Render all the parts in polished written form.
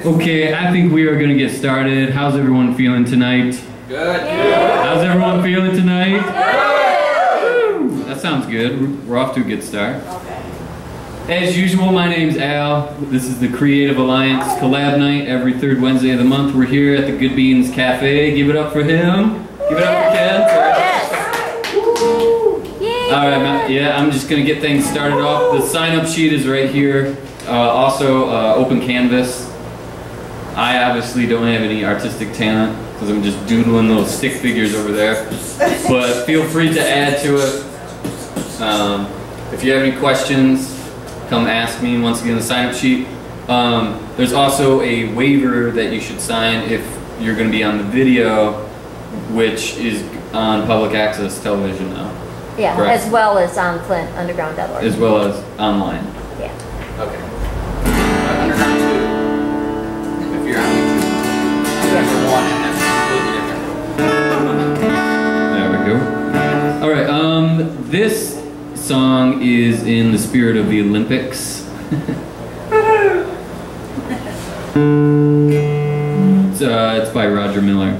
Okay, I think we are gonna get started. How's everyone feeling tonight? Good. Yeah. How's everyone feeling tonight? Good. That sounds good. We're off to a good start. Okay. As usual, my name's Al. This is the Creative Alliance Collab Night every third Wednesday of the month. We're here at the Good Beans Cafe. Give it up for him. Give it up for Ken. Yes. All right, yeah, I'm just gonna get things started off. The sign-up sheet is right here. Also, open canvas. I obviously don't have any artistic talent because I'm just doodling those stick figures over there. But feel free to add to it. If you have any questions, come ask me. Once again, the sign-up sheet. There's also a waiver that you should sign if you're going to be on the video, which is on public access television now. Yeah, correct? As well as on FlintUnderground.org. As well as online. Yeah. Okay. Underground 2. If you're on YouTube. There's one and that's completely different. There we go. All right. This song is in the spirit of the Olympics. It's by Roger Miller.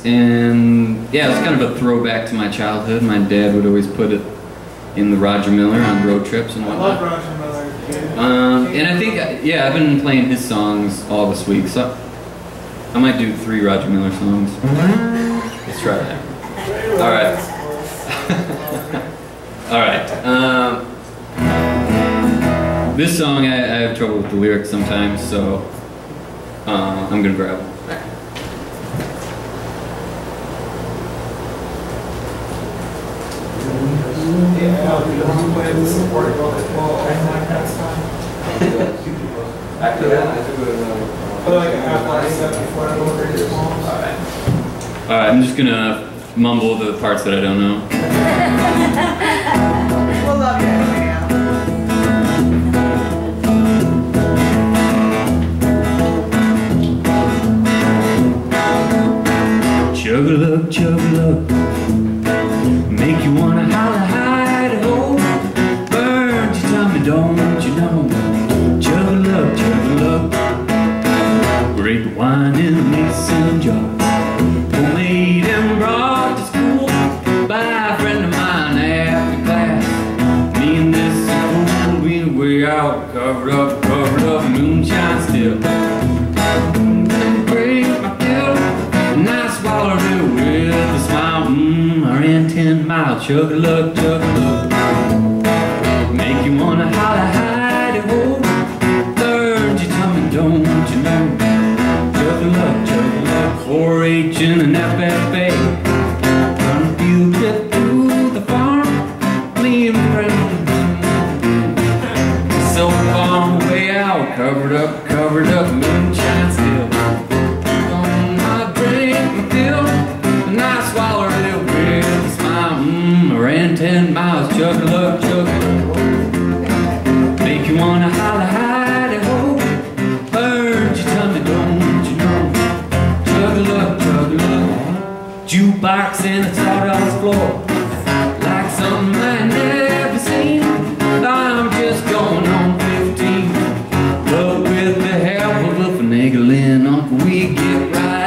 And yeah, it's kind of a throwback to my childhood. My dad would always put it in the Roger Miller on road trips and whatnot. I love Roger Miller. And I think, yeah, I've been playing his songs all this week, so I might do 3 Roger Miller songs. Let's try that. All right. All right. This song, I have trouble with the lyrics sometimes, so I'm gonna grab it. After that, I do like a half hour set before I go over to your mom's. Alright, I'm just gonna mumble the parts that I don't know. We'll love you, Chug-a-lug, chug-a-lug, make you wanna holler, hide-ho. Burn your tummy, don't you know? Chug-a-lug, chug-a-lug, grape wine in a mason jar, homemade and brought to school by a friend of mine after class. Me and this fool, we way out, covered up, moonshine still. Break my pill, and I swallowed it with a smile. I ran 10 miles, chug-a-lug, chug-a-lug, make you wanna holler, hide-ho. Learned your tummy, don't you know? Chug-a-lug, chug-a-lug, 4-H and an FFA. Run a field trip through the farm, me and my friend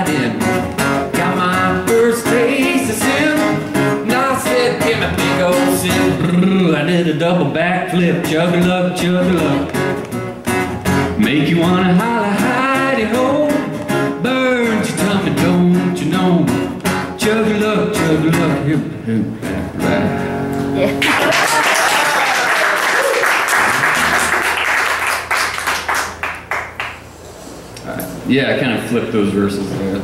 riding. Got my first taste of sin. And I said, give me a big old sin. I did a double backflip, chug-a-luck, chug-a-luck. Make you wanna holler, hidey-ho. Burns your tummy, don't you know? Chug-a-luck, chug-a-luck, right. Yeah. Yeah, I kind of flipped those verses there.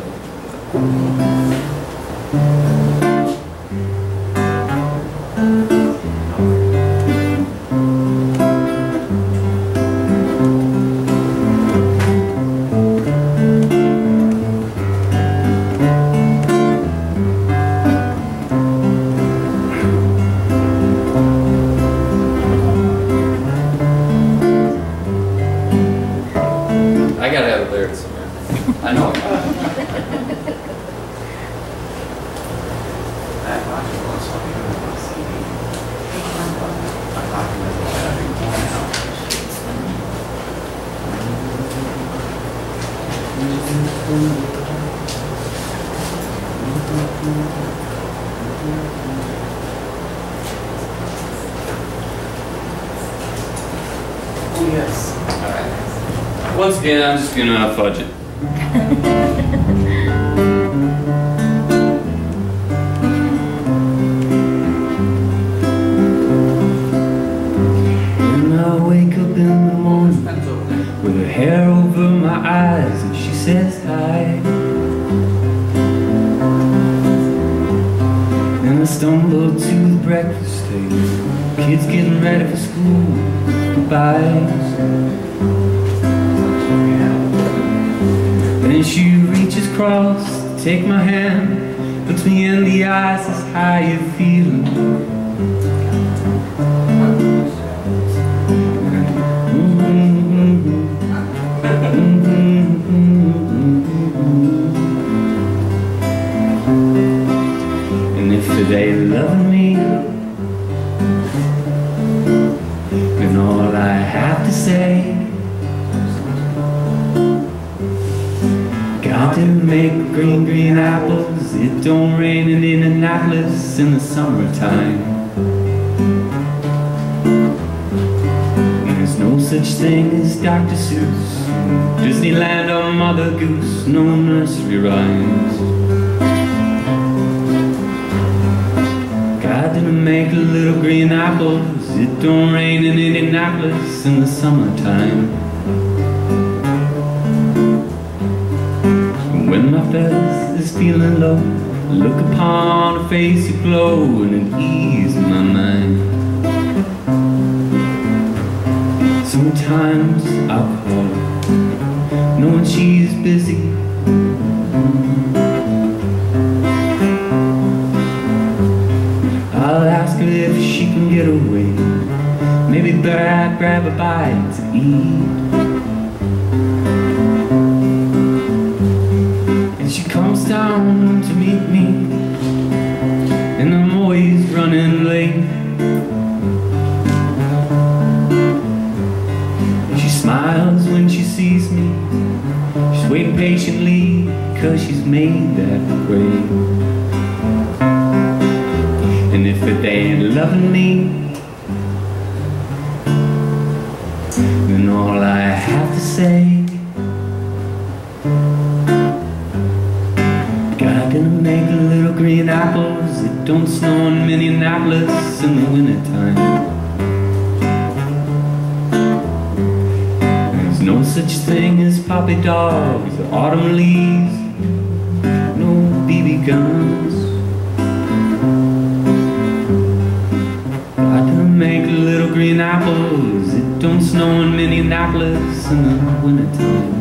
I gotta have a lyric somewhere. I know. Oh, yes. All right. Once again, I'm just gonna fudge it. When I wake up in the morning with her hair over my eyes and she says hi, and I stumble to the breakfast table, kids getting ready for school, goodbyes. And she reaches across to take my hand, looks me in the eyes, says, how you feeling? And if they love me, then all I have to say, God didn't make green, green apples. It don't rain in Indianapolis in the summertime. There's no such thing as Dr. Seuss, Disneyland or Mother Goose, no nursery rhymes. God didn't make little green apples. It don't rain in Indianapolis in the summertime. When my fez is feeling low, I look upon her face aglow and it eases my mind. Sometimes I'll call her, knowing she's busy. I'll ask her if she can get away, maybe grab a bite to eat. She comes down to meet me, and I'm always running late. She smiles when she sees me, she's waiting patiently, cause she's made that way. And if it ain't loving me, then all I have to say, God didn't make little green apples. It don't snow in Minneapolis in the wintertime. There's no such thing as poppy dogs or autumn leaves, no BB guns. God didn't make little green apples. It don't snow in Minneapolis in the wintertime.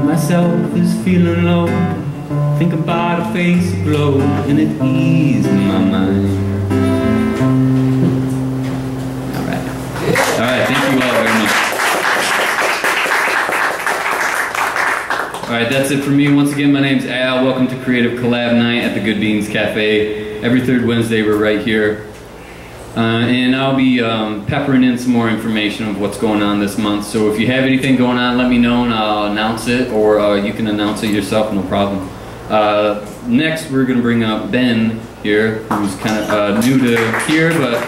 Myself is feeling low, think about a face aglow, and it eases my mind. Alright, thank you all very much. Alright, that's it for me. Once again, my name's Al. Welcome to Creative Collab Night at the Good Beans Cafe. Every third Wednesday, we're right here. And I'll be peppering in some more information of what's going on this month. So if you have anything going on, let me know and I'll announce it, or you can announce it yourself, no problem. Next, we're going to bring up Ben here, who's kind of new to here, but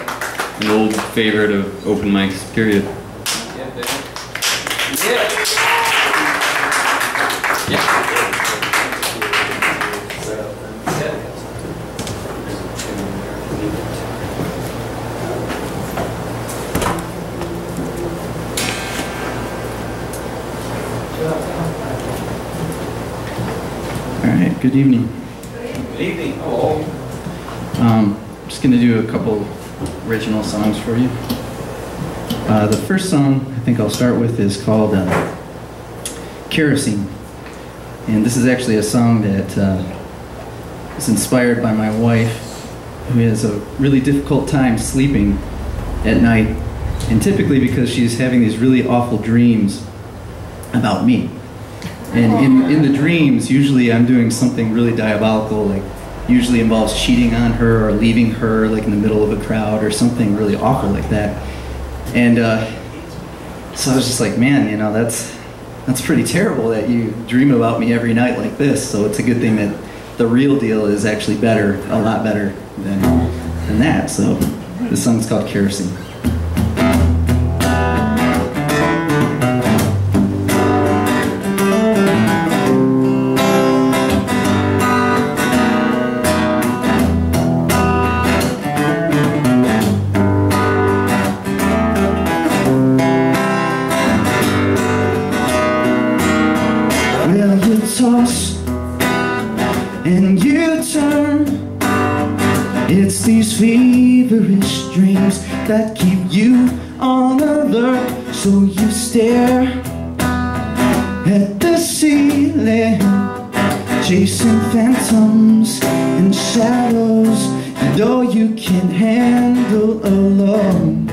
an old favorite of open mics, period. Yeah, Ben. Yeah. Alright, good evening. Good evening. Hello. I'm just going to do a couple original songs for you. The first song I think I'll start with is called Kerosene. And this is actually a song that is inspired by my wife, who has a really difficult time sleeping at night, and typically because she's having these really awful dreams about me. And in the dreams, usually I'm doing something really diabolical, like usually involves cheating on her or leaving her like in the middle of a crowd or something really awful like that. And so I was just like, man, you know, that's pretty terrible that you dream about me every night like this. So it's a good thing that the real deal is actually better, a lot better than that. So this song's called Kerosene. Toss and you turn. It's these feverish dreams that keep you on alert. So you stare at the ceiling, chasing phantoms and shadows you know you can't handle alone.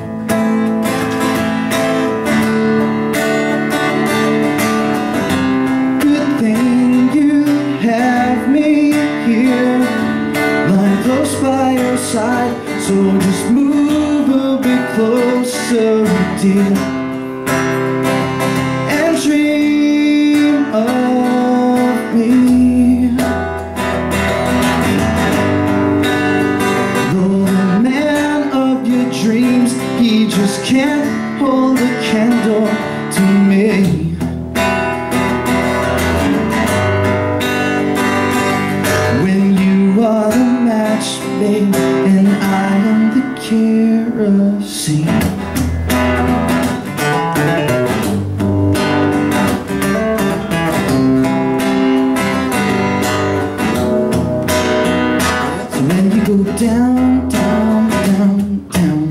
By your side, so just move a bit closer, dear, and dream of me. Though the man of your dreams, he just can't hold a candle to me. When you are the and I am the kerosene. So when you go down, down, down, down,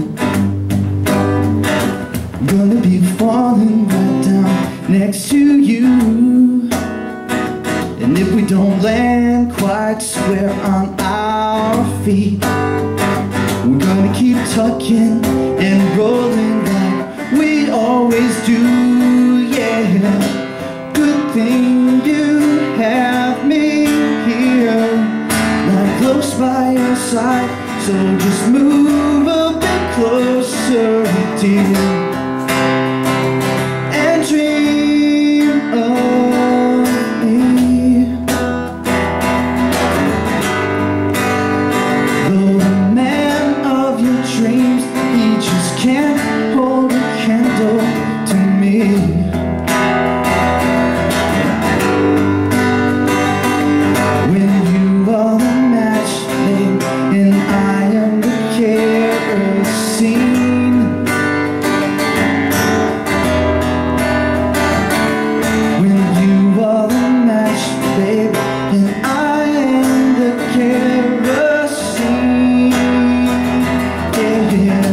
I'm gonna be falling right down next to you. And if we don't land quite square on our feet, we're gonna keep tucking and rolling like we always do, yeah. Good thing you have me here, right close by your side. So just move a bit closer, dear, and dream of me. Can't hold a candle to me. When you are the match, babe, and I am the kerosene. When you are the match, babe, and I am the kerosene. Yeah.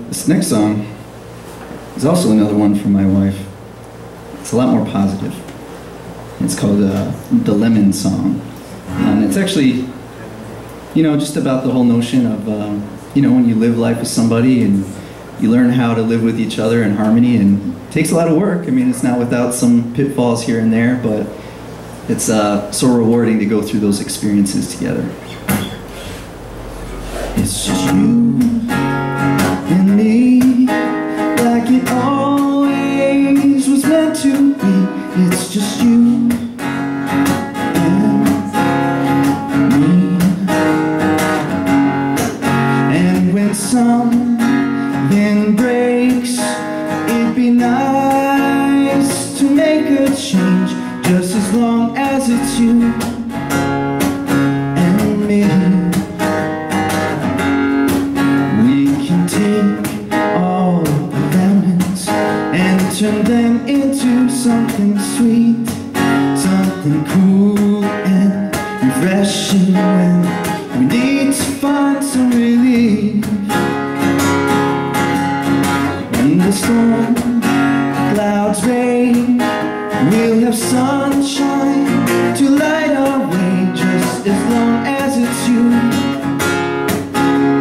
This next song is also another one from my wife. It's a lot more positive. It's called The Lemon Song. And it's actually, you know, just about the whole notion of, you know, when you live life with somebody and you learn how to live with each other in harmony, and it takes a lot of work. I mean, it's not without some pitfalls here and there, but it's so rewarding to go through those experiences together. It's just you and me, like it always was meant to be. It's just you and me. And when something breaks, it'd be nice to make a change, just as long as it's you and me. Turn them into something sweet, something cool and refreshing when we need to find some relief. When the storm clouds rain, we'll have sunshine to light our way, just as long as it's you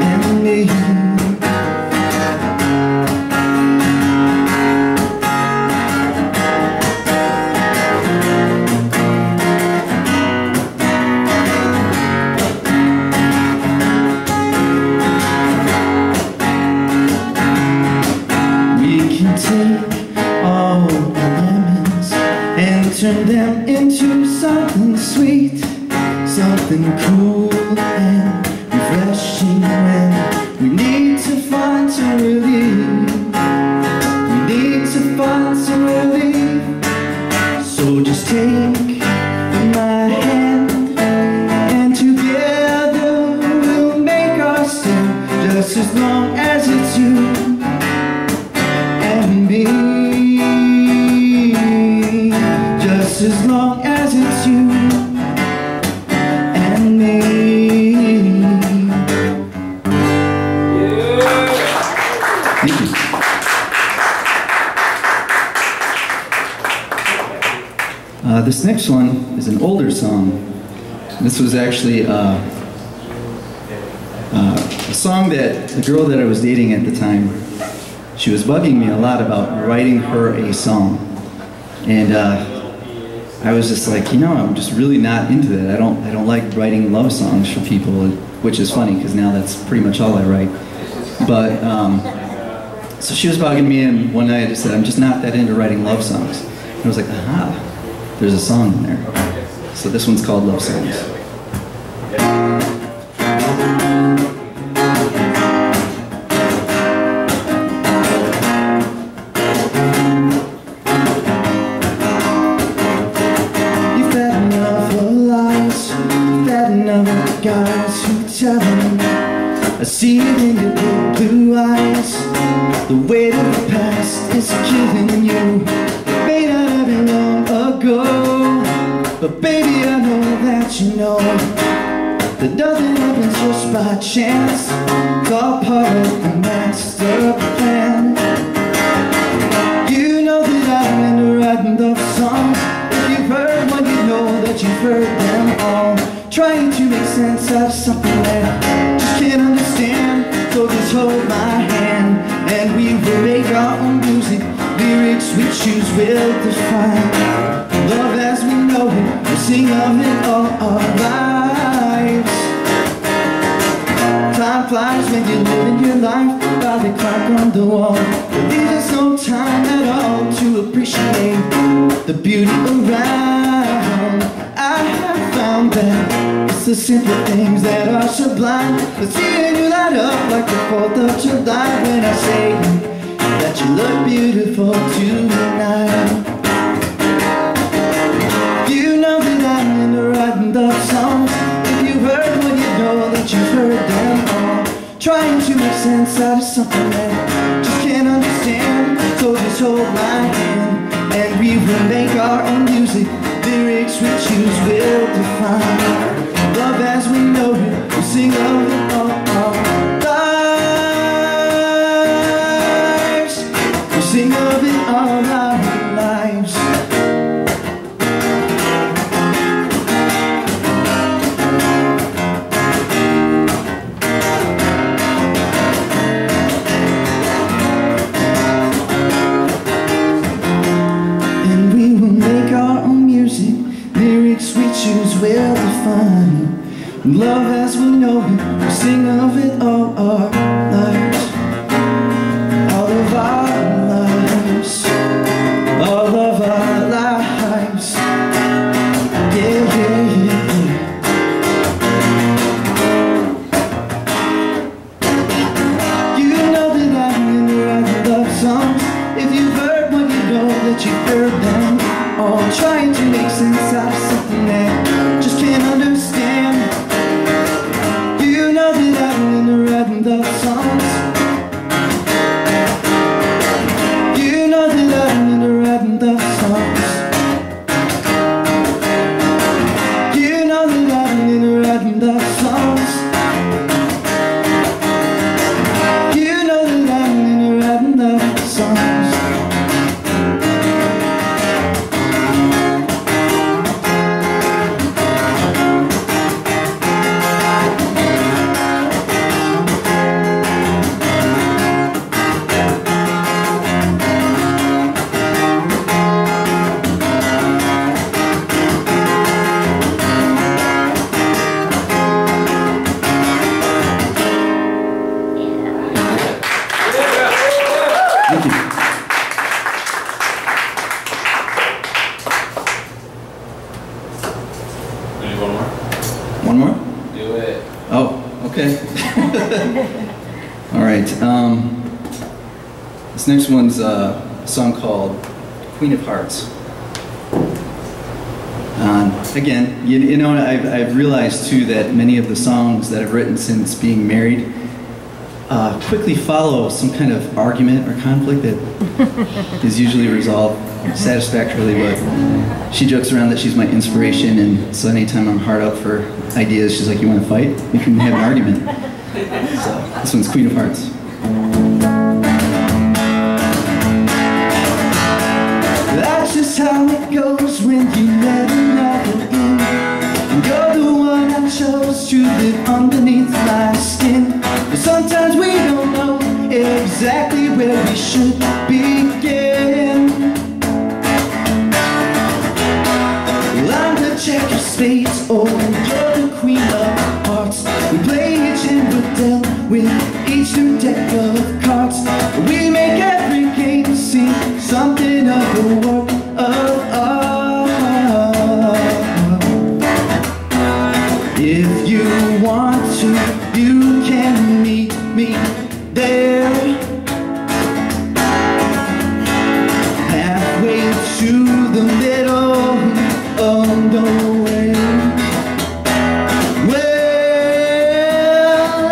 and me. Turn them into something sweet, something cool and refreshing when we need to find some relief. We need to find some relief. So just take my hand and together we'll make our stand, just as long as it's you and me. As long as it's you and me. Thank you. This next one is an older song. This was actually a song that the girl that I was dating at the time, she was bugging me a lot about writing her a song. And I was just like, you know, I'm just really not into that. I don't like writing love songs for people, which is funny because now that's pretty much all I write. But so she was bugging me, and one night I just said, I'm just not that into writing love songs. And I was like, aha, there's a song in there. So this one's called Love Songs. Guys who tell me, I see it in your big blue eyes. The weight of the past is killing you. It may not have been long ago, but baby, I know that you know that nothing happens just by chance. It's all part of the master plan. You know that I'm into writing love songs. If you've heard one, you know that you've heard them all. Trying to make sense out of something that just can't understand. So just hold my hand and we will make our own music. Lyrics we choose will define love as we know it. We'll sing of it all our lives. Time flies when you're living your life by the clock on the wall. But there's no time at all to appreciate the beauty around. I have found that it's the simple things that are sublime. But seeing you light up like the 4th of July when I say that you look beautiful tonight. You know that I'm into writing love songs. If you've heard one, you know that you've heard them all. Trying to make sense out of something that just can't understand. So just hold my hand and we will make our own music. lyrics we choose will define love as we know it. We'll sing of it all our lives. We'll sing of it all our lives. Lyrics we choose will define love as we know it. We'll sing of it all our lives. All of our lives. All of our lives. Yeah, yeah, yeah, yeah. You know that I'm in the right love songs. If you've heard one, you know that you've heard them all, trying to make sense out of something that just can't understand. You know that I'm in the writing love songs. You know that I'm in the writing love songs. You know that I'm in the writing love songs. You know that I'm in the writing love songs. One more? Do it. Oh, okay. All right. This next one's a song called Queen of Hearts. Again, you know, I've realized too that many of the songs that I've written since being married quickly follow some kind of argument or conflict that is usually resolved satisfactorily, but she jokes around that she's my inspiration, and so anytime I'm hard up for ideas, she's like, you want to fight? We can have an argument. So this one's Queen of Hearts. That's just how it goes when you let another in. And you're the one I chose to live underneath my skin. But sometimes we don't know exactly where we should begin. Well, I'm the jack of spades, oh, you're the queen of hearts. We play each hand but dealt with each new deck of cards. We make every game seem something of a work of art. If you want to, you can meet me there, halfway to the middle of the way. Well,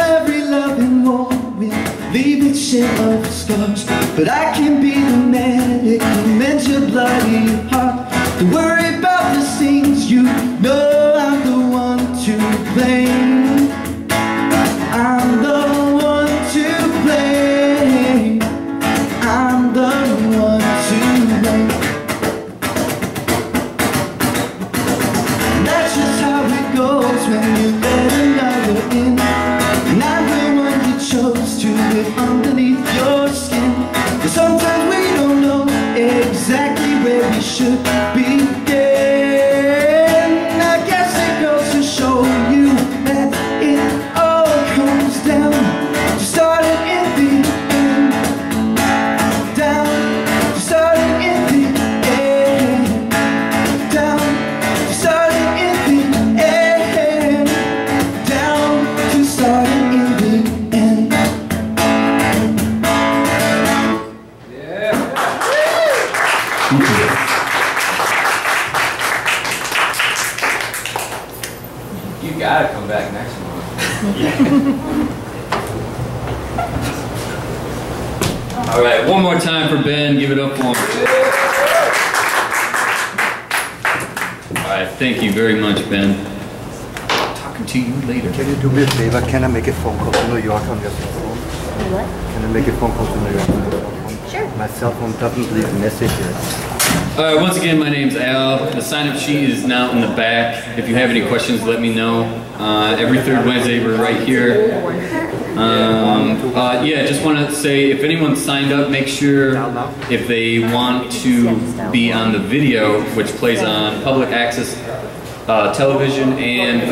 every loving war will leave its share of scars, but I can be the man that can mend your bloody heart. Don't worry about the things you know, I'm the one to blame. I'm the one to blame. I'm the one to blame. And that's just how it goes when you let another in. And I'm the one you chose to live underneath your skin. But sometimes we don't know exactly where we should begin. I guess it goes to show you that it all comes down to starting in the end. Down to starting in the end. Down to starting in the end. Down to starting in the end. You gotta come back next month. All right, one more time for Ben. Give it up for him. right, thank you very much, Ben. Talking to you later. Can you do me a favor? Can I make a phone call to New York on your cell phone? What? Can I make a phone call to New York on your cell phone? Sure. My cell phone doesn't leave messages. Alright, once again, my name's Al. The sign-up sheet is now in the back. If you have any questions, let me know. Every third Wednesday, we're right here. Yeah, just want to say, if anyone signed up, make sure if they want to be on the video, which plays on public access television, and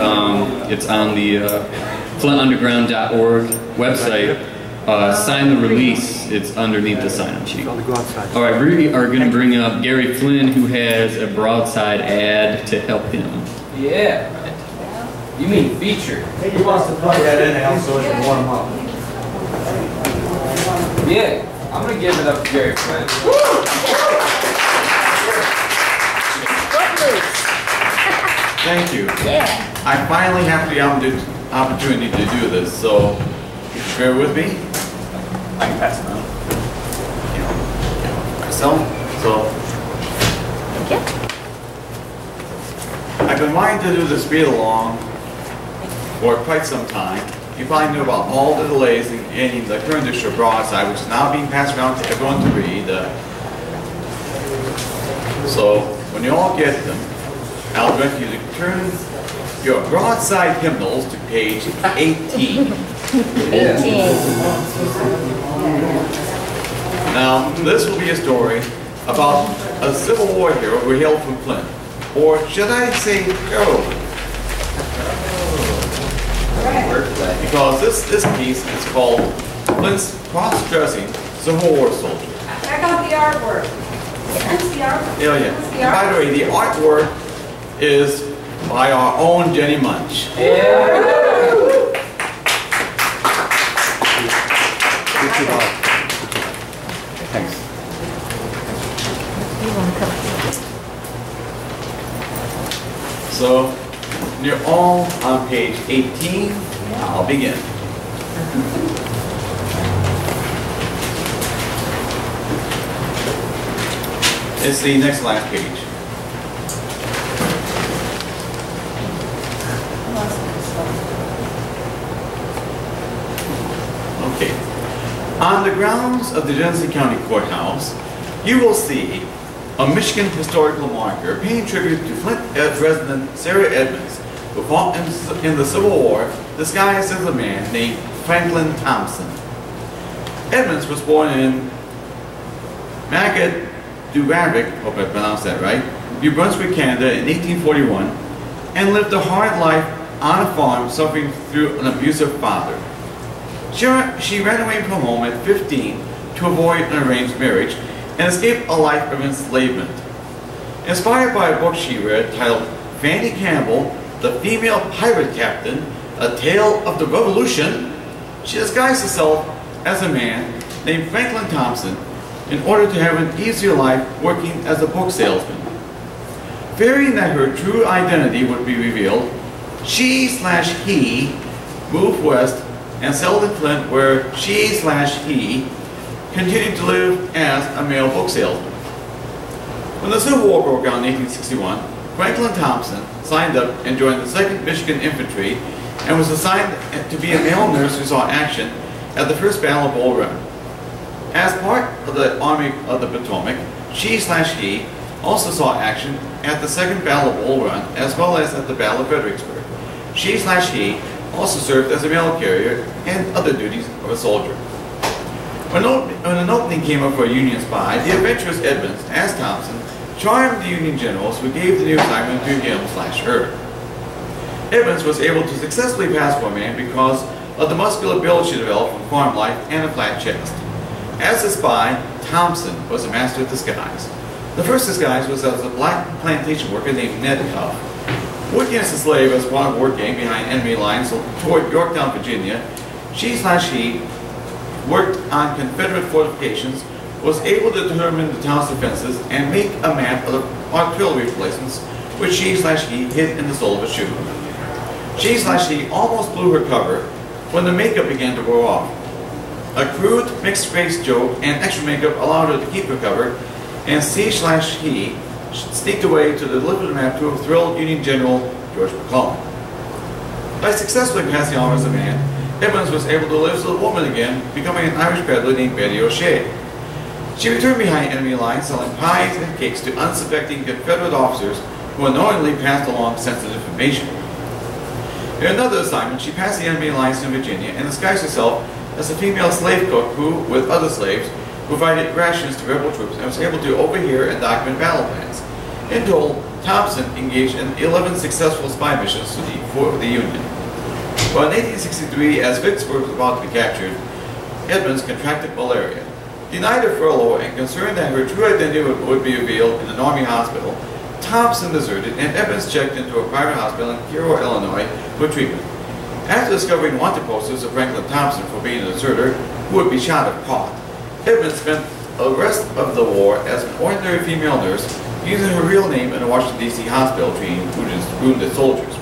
it's on the flintunderground.org website. Sign the release, it's underneath the sign-up sheet. Alright, we are going to bring up Gary Flynn, who has a broadside ad to help him. Yeah. You mean feature? He wants to plug that in now so we can warm up. Yeah. I'm gonna give it up to Gary Flynn. Thank you. Yeah. I finally have the opportunity to do this, so bear with me. I can pass it on. Myself. So Thank you. I've been wanting to do this read along for quite some time. You probably know about all the delays in the current issue of broadside, which is now being passed around to everyone to read. So when you all get them, I'll direct you to turn your broadside hymnals to page 18. 18. Now, this will be a story about a Civil War hero who hailed from Flint. Or should I say heroine? Because this piece is called Flint's Cross-Dressing Civil War Soldier. Check out the artwork. Who's the artwork? Yeah. By the way, the artwork is by our own Jenny Munch. Thanks. You want to come? So, you're all on page 18. I'll begin. It's the next last page. Okay. On the grounds of the Genesee County Courthouse, you will see a Michigan historical marker paying tribute to Flint resident Sarah Edmonds, who fought in the Civil War disguised as a man named Franklin Thompson. Edmonds was born in Magadawavick, hope I pronounced that right, New Brunswick, Canada in 1841, and lived a hard life on a farm suffering through an abusive father. She ran away from home at 15 to avoid an arranged marriage and escape a life of enslavement. Inspired by a book she read titled Fanny Campbell, the Female Pirate Captain, A Tale of the Revolution, she disguised herself as a man named Franklin Thompson in order to have an easier life working as a book salesman. Fearing that her true identity would be revealed, she/he moved west and settled in Flint, where she/he continued to live as a male book salesman. When the Civil War broke out in 1861, Franklin Thompson signed up and joined the 2nd Michigan Infantry and was assigned to be a male nurse who saw action at the First Battle of Bull Run. As part of the Army of the Potomac, she/he also saw action at the Second Battle of Bull Run as well as at the Battle of Fredericksburg. She/he also served as a mail carrier and other duties of a soldier. When an opening came up for a Union spy, the adventurous Edmonds, as Thompson, charmed the Union generals who gave the new assignment to him/her. Edmonds was able to successfully pass for a man because of the muscular build she developed from farm life and a flat chest. As a spy, Thompson was a master of disguise. The first disguise was as a black plantation worker named Ned Huff. Working as a slave as one of work gang behind enemy lines toward Yorktown, Virginia, she/he worked on Confederate fortifications, was able to determine the town's defenses, and make a map of the artillery emplacements, which she/he hid in the sole of a shoe. She/he almost blew her cover when the makeup began to wear off. A crude, mixed-race joke and extra makeup allowed her to keep her cover, and she/he sneaked away to deliver the map to a thrilled Union General George McClellan. By successfully passing off as a man, Edmonds was able to live as a woman again, becoming an Irish peddler named Betty O'Shea. She returned behind enemy lines selling pies and cakes to unsuspecting Confederate officers who unknowingly passed along sensitive information. In another assignment, she passed the enemy lines in Virginia and disguised herself as a female slave cook who, with other slaves, provided rations to rebel troops and was able to overhear and document battle plans. In total, Thompson engaged in 11 successful spy missions for the Union. But in 1863, as Vicksburg was about to be captured, Edmonds contracted malaria. Denied a furlough and concerned that her true identity would be revealed in an Army hospital, Thompson deserted and Edmonds checked into a private hospital in Cairo, Illinois for treatment. After discovering wanted posters of Franklin Thompson for being a deserter who would be shot if caught, Edmonds spent the rest of the war as an ordinary female nurse using her real name in a Washington, D.C. hospital treating wounded soldiers.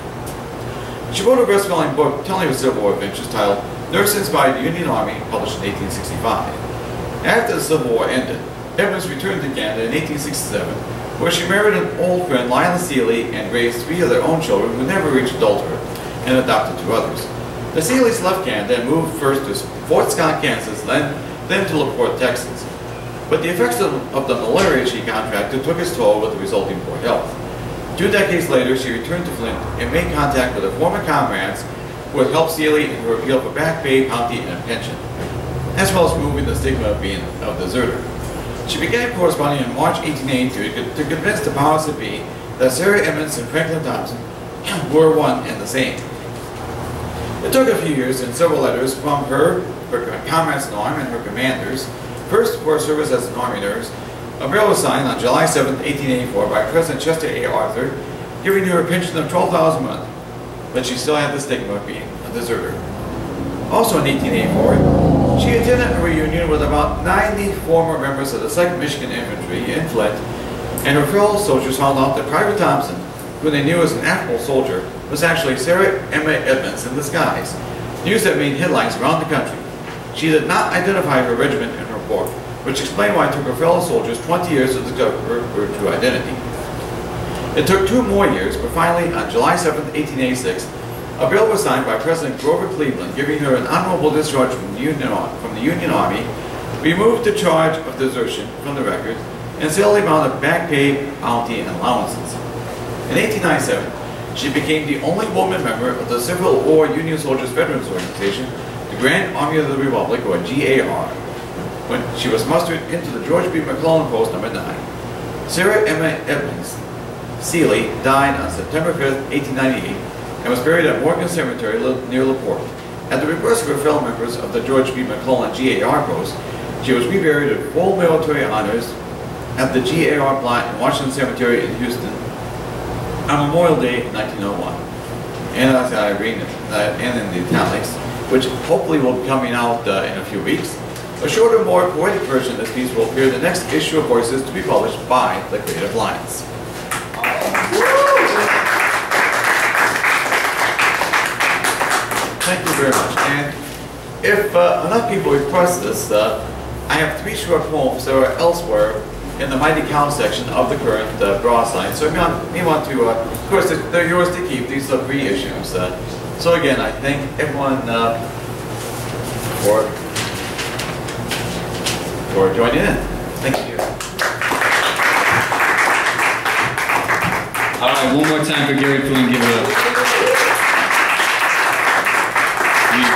She wrote a best-selling book telling of Civil War adventures titled Nurse Inspired the Union Army, published in 1865. After the Civil War ended, Edmonds returned to Canada in 1867, where she married an old friend, Lionel Seeley, and raised 3 of their own children who never reached adulthood, and adopted 2 others. The Seeleys left Canada and moved first to Fort Scott, Kansas, then to LaPorte, Texas. But the effects of the malaria she contracted took its toll with the resulting poor health. 2 decades later, she returned to Flint and made contact with her former comrades who had helped Seeley in her appeal for back pay, bounty, and a pension, as well as removing the stigma of being a deserter. She began corresponding in March 1882 to convince the powers that be that Sarah Edmonds and Franklin Thompson were one and the same. It took a few years and several letters from her comrades in arms and her commanders, first for her service as an Army nurse. A bill was signed on July 7, 1884 by President Chester A. Arthur, giving her a pension of $12,000 a month, but she still had the stigma of being a deserter. Also in 1884, she attended a reunion with about 90 former members of the 2nd Michigan Infantry in Flint, and her fellow soldiers found out that Private Thompson, who they knew as an affable soldier, was actually Sarah Emma Edmonds in disguise, news that made headlines around the country. She did not identify her regiment in her book, which explained why it took her fellow soldiers 20 years to discover her true identity. It took 2 more years, but finally, on July 7, 1886, a bill was signed by President Grover Cleveland giving her an honorable discharge from the Union Army, removed the charge of desertion from the record, and settled the amount of back pay, bounty, and allowances. In 1897, she became the only woman member of the Civil War Union Soldiers Veterans Organization, the Grand Army of the Republic, or GAR, when she was mustered into the George B. McClellan Post No. 9. Sarah Emma Edmonds Seeley died on September 5, 1898, and was buried at Morgan Cemetery near LaPorte. At the request of her fellow members of the George B. McClellan GAR Post, she was reburied with full military honors at the GAR plot in Washington Cemetery in Houston on Memorial Day 1901. And as I read and in the italics, which hopefully will be coming out in a few weeks, a shorter, more poetic version of this piece will appear in the next issue of Voices to be published by the Creative Alliance. Thank you very much. And if enough people request this, I have 3 short poems that are elsewhere in the Mighty Cow section of the current broadside. So you may want to, of course, they're yours to keep. These are reissues. So again, I thank everyone for joining in. Thank you. All right, one more time for Gary Flinn. Give it up.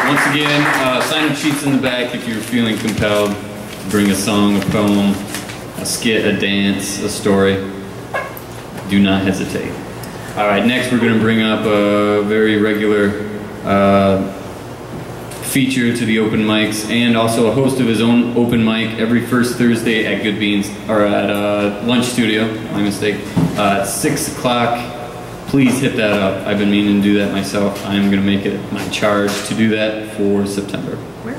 Once again, sign-up sheets in the back if you're feeling compelled. Bring a song, a poem, a skit, a dance, a story. Do not hesitate. All right, next we're going to bring up a very regular feature to the open mics, and also a host of his own open mic every first Thursday at Good Beans, or at Lunch Studio, my mistake, at 6 o'clock. Please hit that up. I've been meaning to do that myself. I am going to make it my charge to do that for September. Where?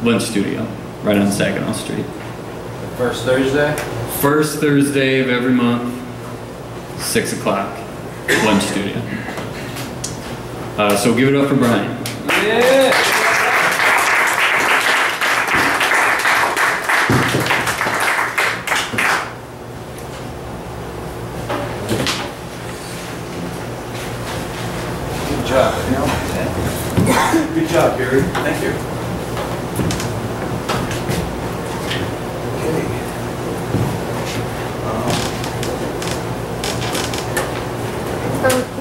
Lunch Studio, right on Saginaw Street. First Thursday? First Thursday of every month, 6 o'clock, Lunch Studio. So give it up for Brian. Yeah! job. Good job, Gary. Thank you.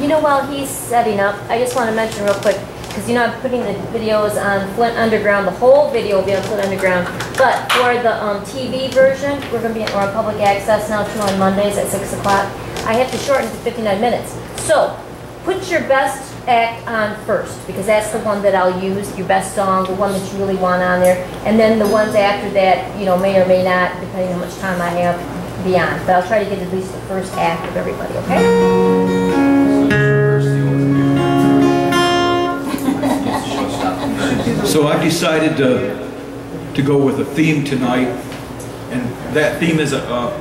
You know, while he's setting up, I just want to mention real quick, because you know I'm putting the videos on Flint Underground. The whole video will be on Flint Underground. But for the TV version, we're going to be on public access now too on Mondays at 6 o'clock. I have to shorten it to 59 minutes. So put your best act on first, because that's the one that I'll use, your best song, the one that you really want on there. And then the ones after that, you know, may or may not, depending on how much time I have, beyond. But I'll try to get at least the first act of everybody, okay? So I've decided to go with a theme tonight, and that theme is a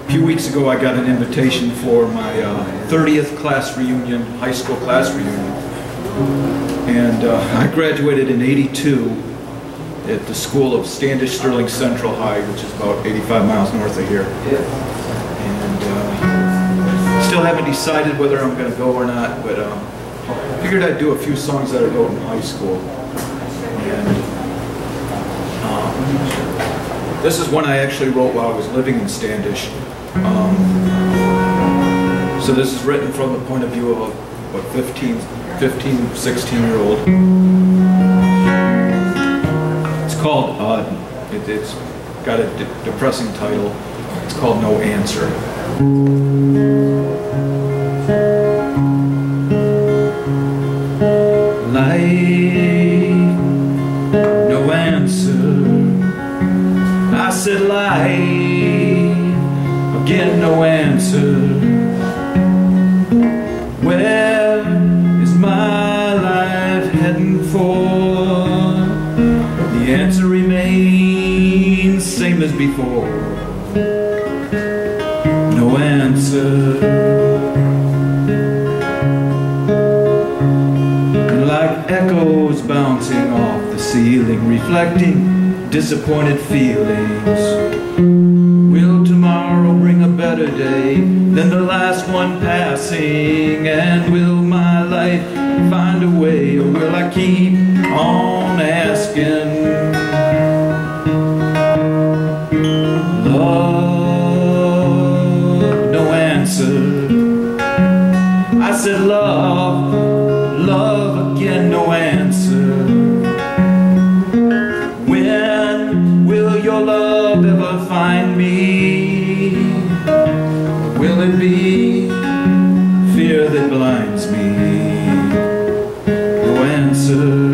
few weeks ago I got an invitation for my 30th class reunion, high school class reunion, and I graduated in '82 at the school of Standish Sterling Central High, which is about 85 miles north of here, and still haven't decided whether I'm going to go or not, but figured I'd do a few songs that I wrote in high school. And this is one I actually wrote while I was living in Standish. So this is written from the point of view of a 15, 16-year-old. It's called, it's got a depressing title. It's called No Answer. Life, no answer. I said life, again no answer. Where is my life heading for? The answer remains same as before. No answer. Echoes bouncing off the ceiling, reflecting disappointed feelings. Will tomorrow bring a better day than the last one passing? And will my life find a way, or will I keep on asking? Love, no answer. I said love, love again, no answer. When will your love ever find me? Will it be fear that blinds me? No answer.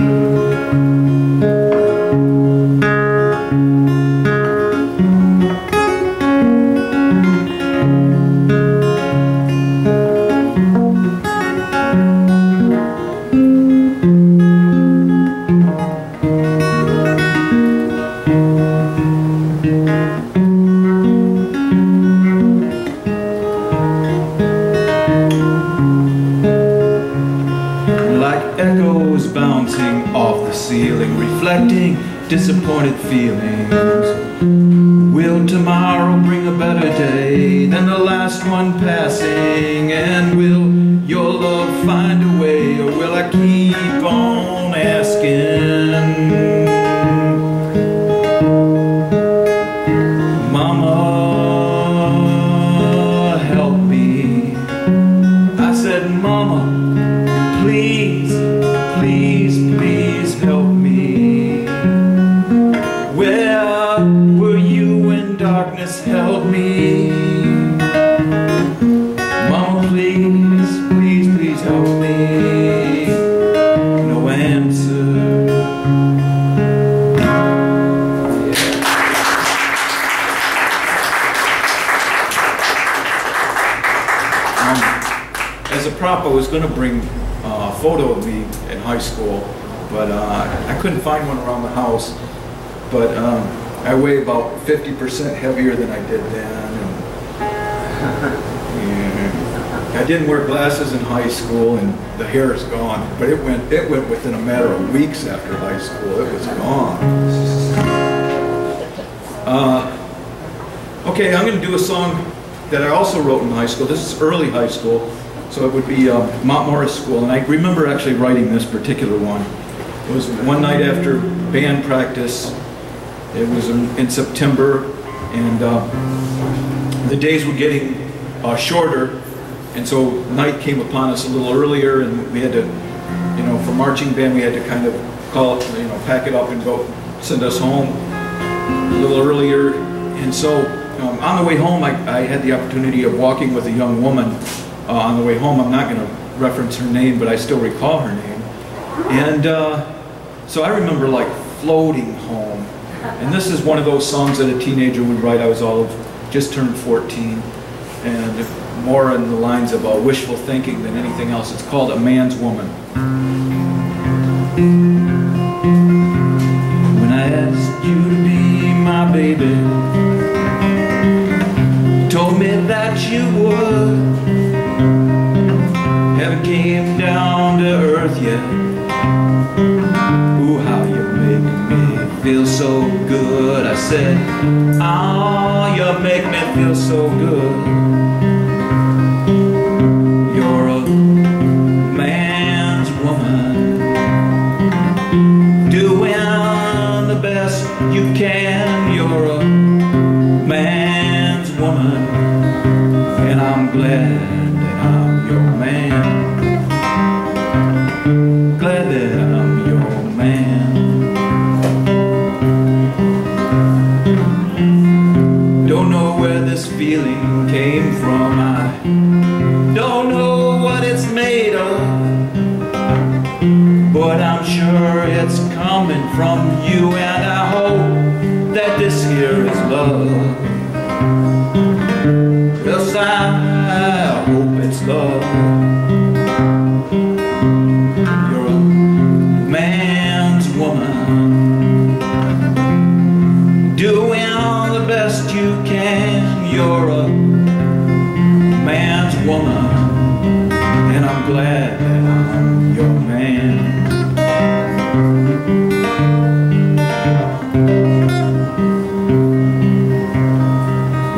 Reflecting disappointed feelings. Will tomorrow bring a better day than the last one passing? And will your love find a way, or will I keep on asking? Mama, help me. I said, Mama, please, please, please help me. Where were you when darkness held me? Mama, please, please, please help me. No answer. As a prop, I was going to bring a photo of me in high school, but I couldn't find one around the house. But I weigh about 50% heavier than I did then. And I didn't wear glasses in high school, and the hair is gone. But it went within a matter of weeks after high school. It was gone. Okay, I'm going to do a song that I also wrote in high school. This is early high school. So it would be Mount Morris School, and I remember actually writing this particular one. It was one night after band practice. It was in September, and the days were getting shorter, and so night came upon us a little earlier, and we had to, you know, for marching band, we had to kind of call it, you know, pack it up and go send us home a little earlier. And so on the way home, I had the opportunity of walking with a young woman on the way home. I'm not going to reference her name, but I still recall her name. And so I remember like floating home. And this is one of those songs that a teenager would write. I was just turned 14, and more in the lines of wishful thinking than anything else. It's called A Man's Woman. When I asked you to be my baby, you told me that you would. Haven't came down to earth yet. Ooh, how you're making me feel so good. I said, oh, you make me feel so good. You're a man's woman, doing the best you can. You're a man's woman, and I'm glad that I'm your man. Glad that I'm your man. Don't know where this feeling came from. I don't know what it's made of, but I'm sure it's coming from you, and I hope that this here is love. Yes, I hope it's love. You're a man's woman, doing the best you can. You're a man's woman, and I'm glad that I'm your man.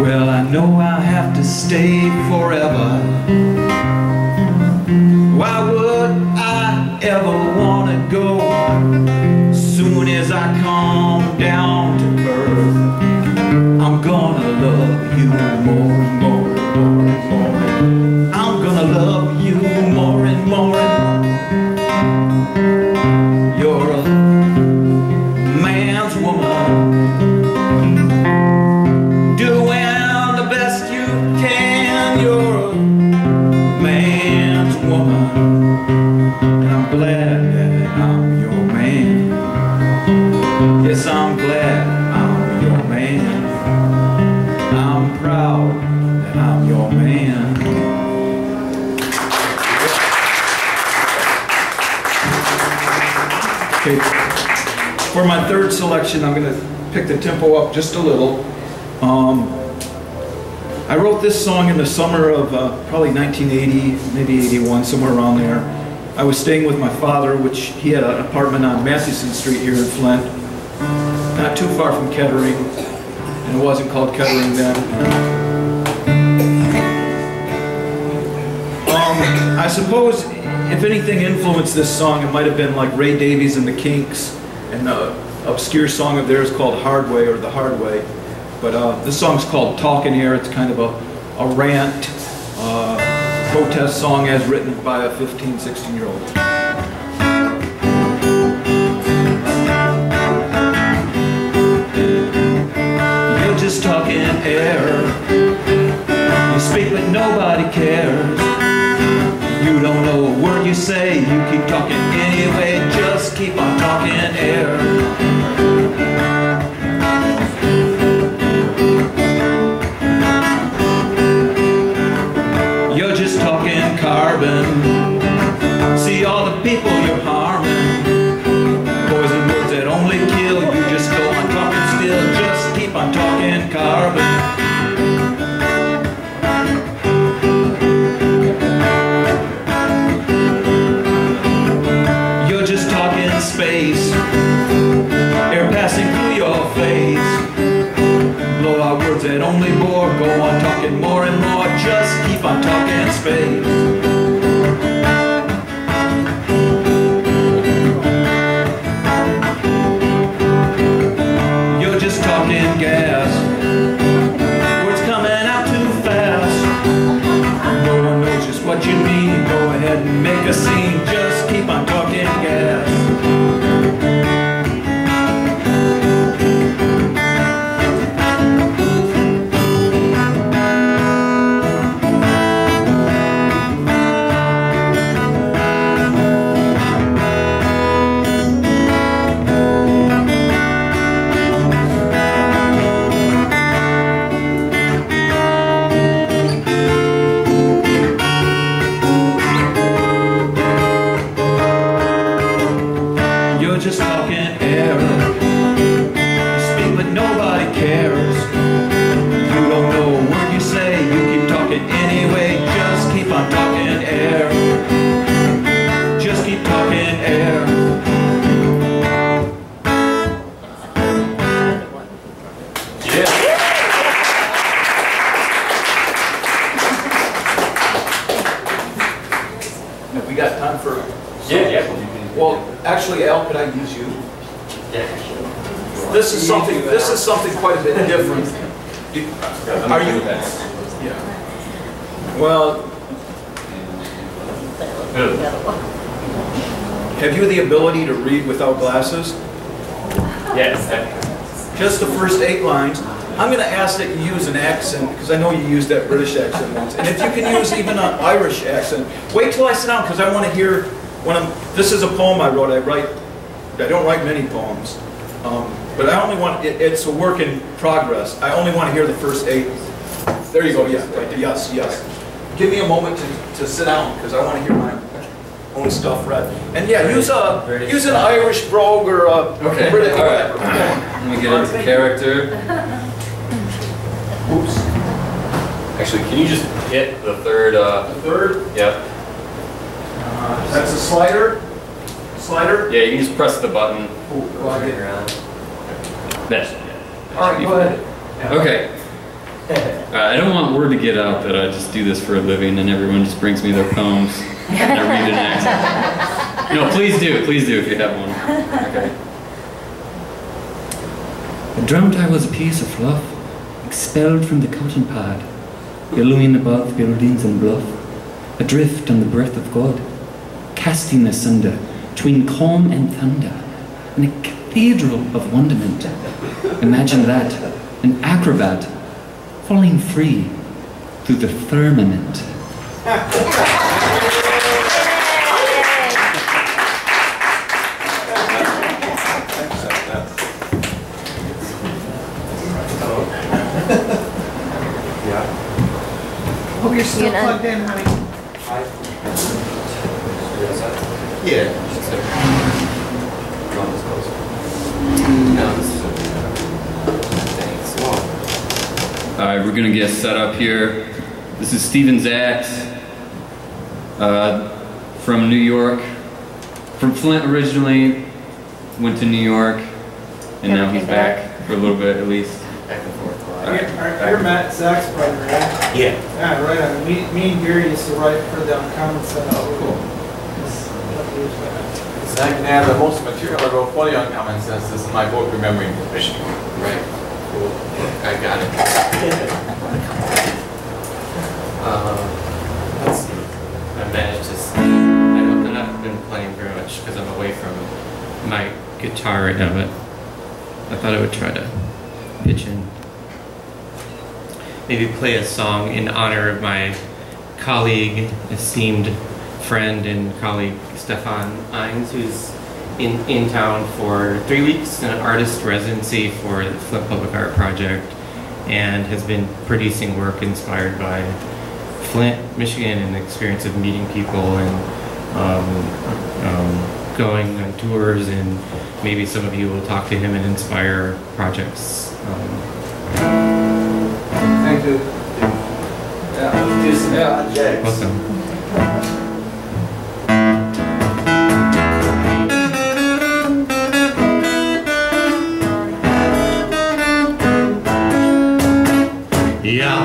Well, I know I'll have to stay forever. Why would I ever want to go? Soon as I come down to earth, I'm gonna love you more and more and more and more. I'm gonna love you more and more and more. You're a man's woman, doing the best you can. You're a man's woman, and I'm glad that I'm your man. Yes, I'm glad I'm your man. I'm proud that I'm your man. Okay, for my third selection, I'm going to pick the tempo up just a little. I wrote this song in the summer of probably 1980, maybe 81, somewhere around there. I was staying with my father, which he had an apartment on Mathewson Street here in Flint, not too far from Kettering, and it wasn't called Kettering then. I suppose if anything influenced this song, it might have been like Ray Davies and the Kinks, and the obscure song of theirs called Hard Way, or The Hard Way. But this song's called Talkin' Here. It's kind of a rant, protest song as written by a 15, 16-year-old. You're just talking air. You speak but nobody cares. You don't know a word you say. You keep talking anyway. Just keep on talking air. You're just talking carbon. See all the people you're harming. Poison words that only kill. You just go on talking still. Just keep on talking carbon. You're just talking space. Air passing through your face. Blow out words that only bore. Go on talking more and more. Just keep on talking space. make a scene, just keep on talking gas. Just talking air. You speak but nobody cares. You don't know a word you say, you keep talking anyway. Just keep on talking air. Just keep talking air. Yeah. Have we got time for? Yeah. Well, actually, Al, could I use you? Yeah. This is something quite a bit different. Are you? Yeah. Well, have you the ability to read without glasses? Yes. Just the first 8 lines. I'm going to ask that you use an accent, because I know you used that British accent once. And if you can use even an Irish accent, wait till I sit down, because I want to hear this is a poem I wrote. I don't write many poems, but I only want, it's a work in progress. I only want to hear the first 8. There you go, yeah, right, yes. Give me a moment to sit down, because I want to hear my own stuff read. And yeah, use an Irish brogue or a British. All right. Let me get into character. Oops. Actually, can you just hit the third? The third? Yep. That's a slider. Slider? Yeah, you can just press the button. Ooh, I get around. That's. All right, go ahead. Yeah. Okay. I don't want word to get out that I just do this for a living and everyone just brings me their poems and I read an accent. No, please do if you have one. Okay. I dreamt I was a piece of fluff, expelled from the cotton pad, billowing above buildings and bluff, adrift on the breath of God, casting asunder between calm and thunder, in a cathedral of wonderment. Imagine that, an acrobat falling free through the firmament. Hope you're still plugged in, honey. Yeah. Alright, we're gonna get set up here. This is Zacks, from New York. From Flint originally, went to New York, and now he's back for a little bit at least. Back and forth. You're Matt Zacks' brother, right? Yeah. Yeah, right on. Me and Gary used to write for the Uncommon Set. Oh, cool. So I can add the most material I wrote for the Uncommon Sense. This is my book, Remembering Michigan. Right. Cool. I got it. Let's see. I managed to see. I've not been playing very much because I'm away from my guitar right now, but I thought I would try to pitch in. Maybe play a song in honor of my colleague, esteemed friend and colleague Stefan Ines, who's in town for 3 weeks in an artist residency for the Flint Public Art Project, and has been producing work inspired by Flint, Michigan, and the experience of meeting people and going on tours, and maybe some of you will talk to him and inspire projects. Thank you. Yeah, do some projects. Welcome. Ja,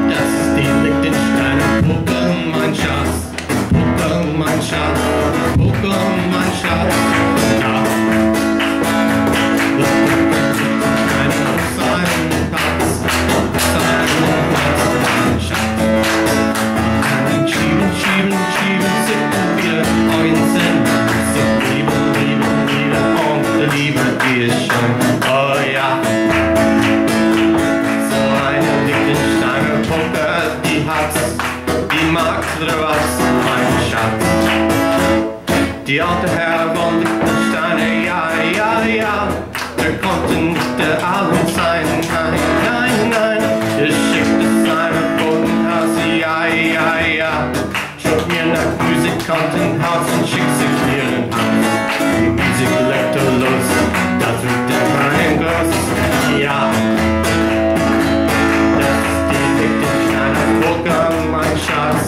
das ist die Liechtensteiner Pokémon-Schatz, Pokémon-Schatz, Pokémon-Schatz. Ja, das ist einer auf seinem Platz, Schatz. Kann ihn schieben, die alte Herr von Liechtenstein, ja, ja, ja. Der konnte nicht der Abend sein, nein, nein, nein. Er schickte seine Bodenhaus, ja, ja, ja. Schaut mir nach Musikantenhaus und schickt sich mir ein Haus. Die Musik leckt los, das wird der Weinglas, ja. Das ist die Liechtensteiner Poker, mein Schatz.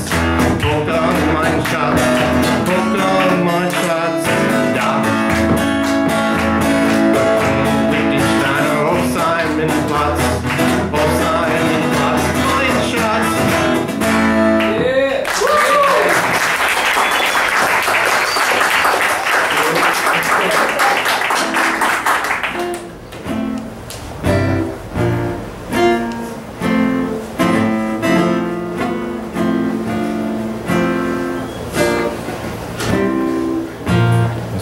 Poker, mein Schatz. Poker, mein Schatz, da. Liechtensteiner auf seinem Platz. Auf seinem Platz, mein Schatz.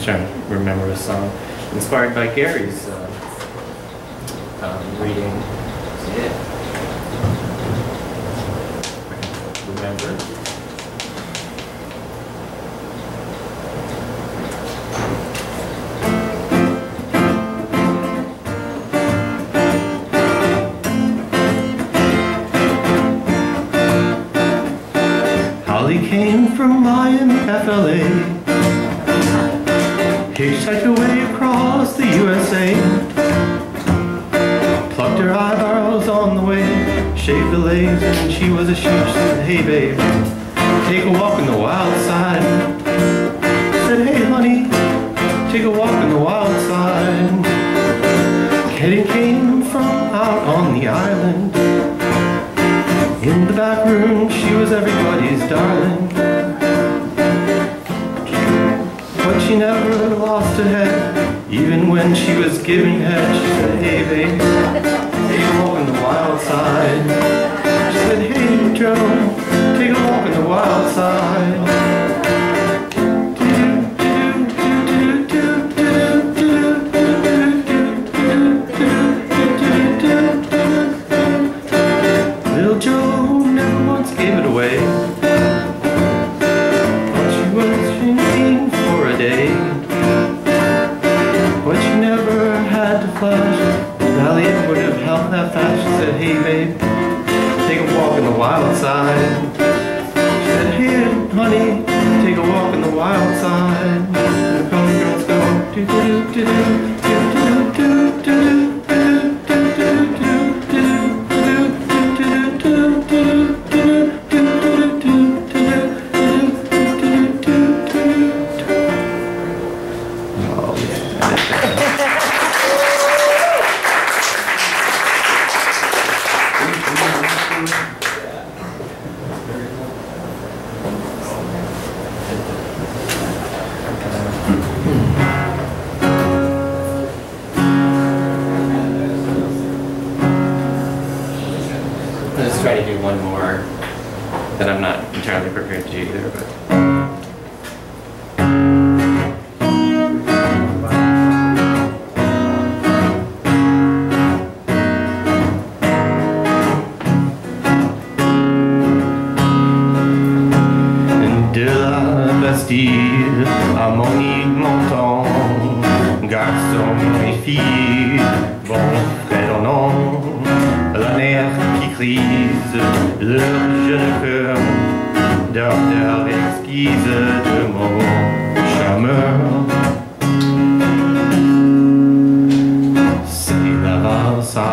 Trying to remember a song inspired by Gary's reading. Yeah. Remember. Holly came from Miami, FLA. Hitchhiked her way across the USA. Plucked her eyebrows on the way. Shaved the legs and she was a sheep. She said, hey babe, take a walk in the wild side. Said, hey honey, take a walk in the wild side. Kitty came from out on the island. In the back room she was everybody's darling. But she never lost her head, even when she was giving head. She said, hey babe, take a walk on the wild side. She said, hey Joe, take a walk on the wild side. Little Joe never once gave it away. But she was drinking for a day. But she never had to flash. Elliot would have helped that fast. She said, hey babe, take a walk in the wild side. She said, hey honey, take a walk in the wild side. And the girls go do do do do do do do do. Let's try to do one more that I'm not entirely prepared to do either, but. De la Bastille à Montmont, garçons et filles, bon frère non, la mer qui crise, leur jeune cœur, d'ardeur exquise de mon charmeur. C'est la valse à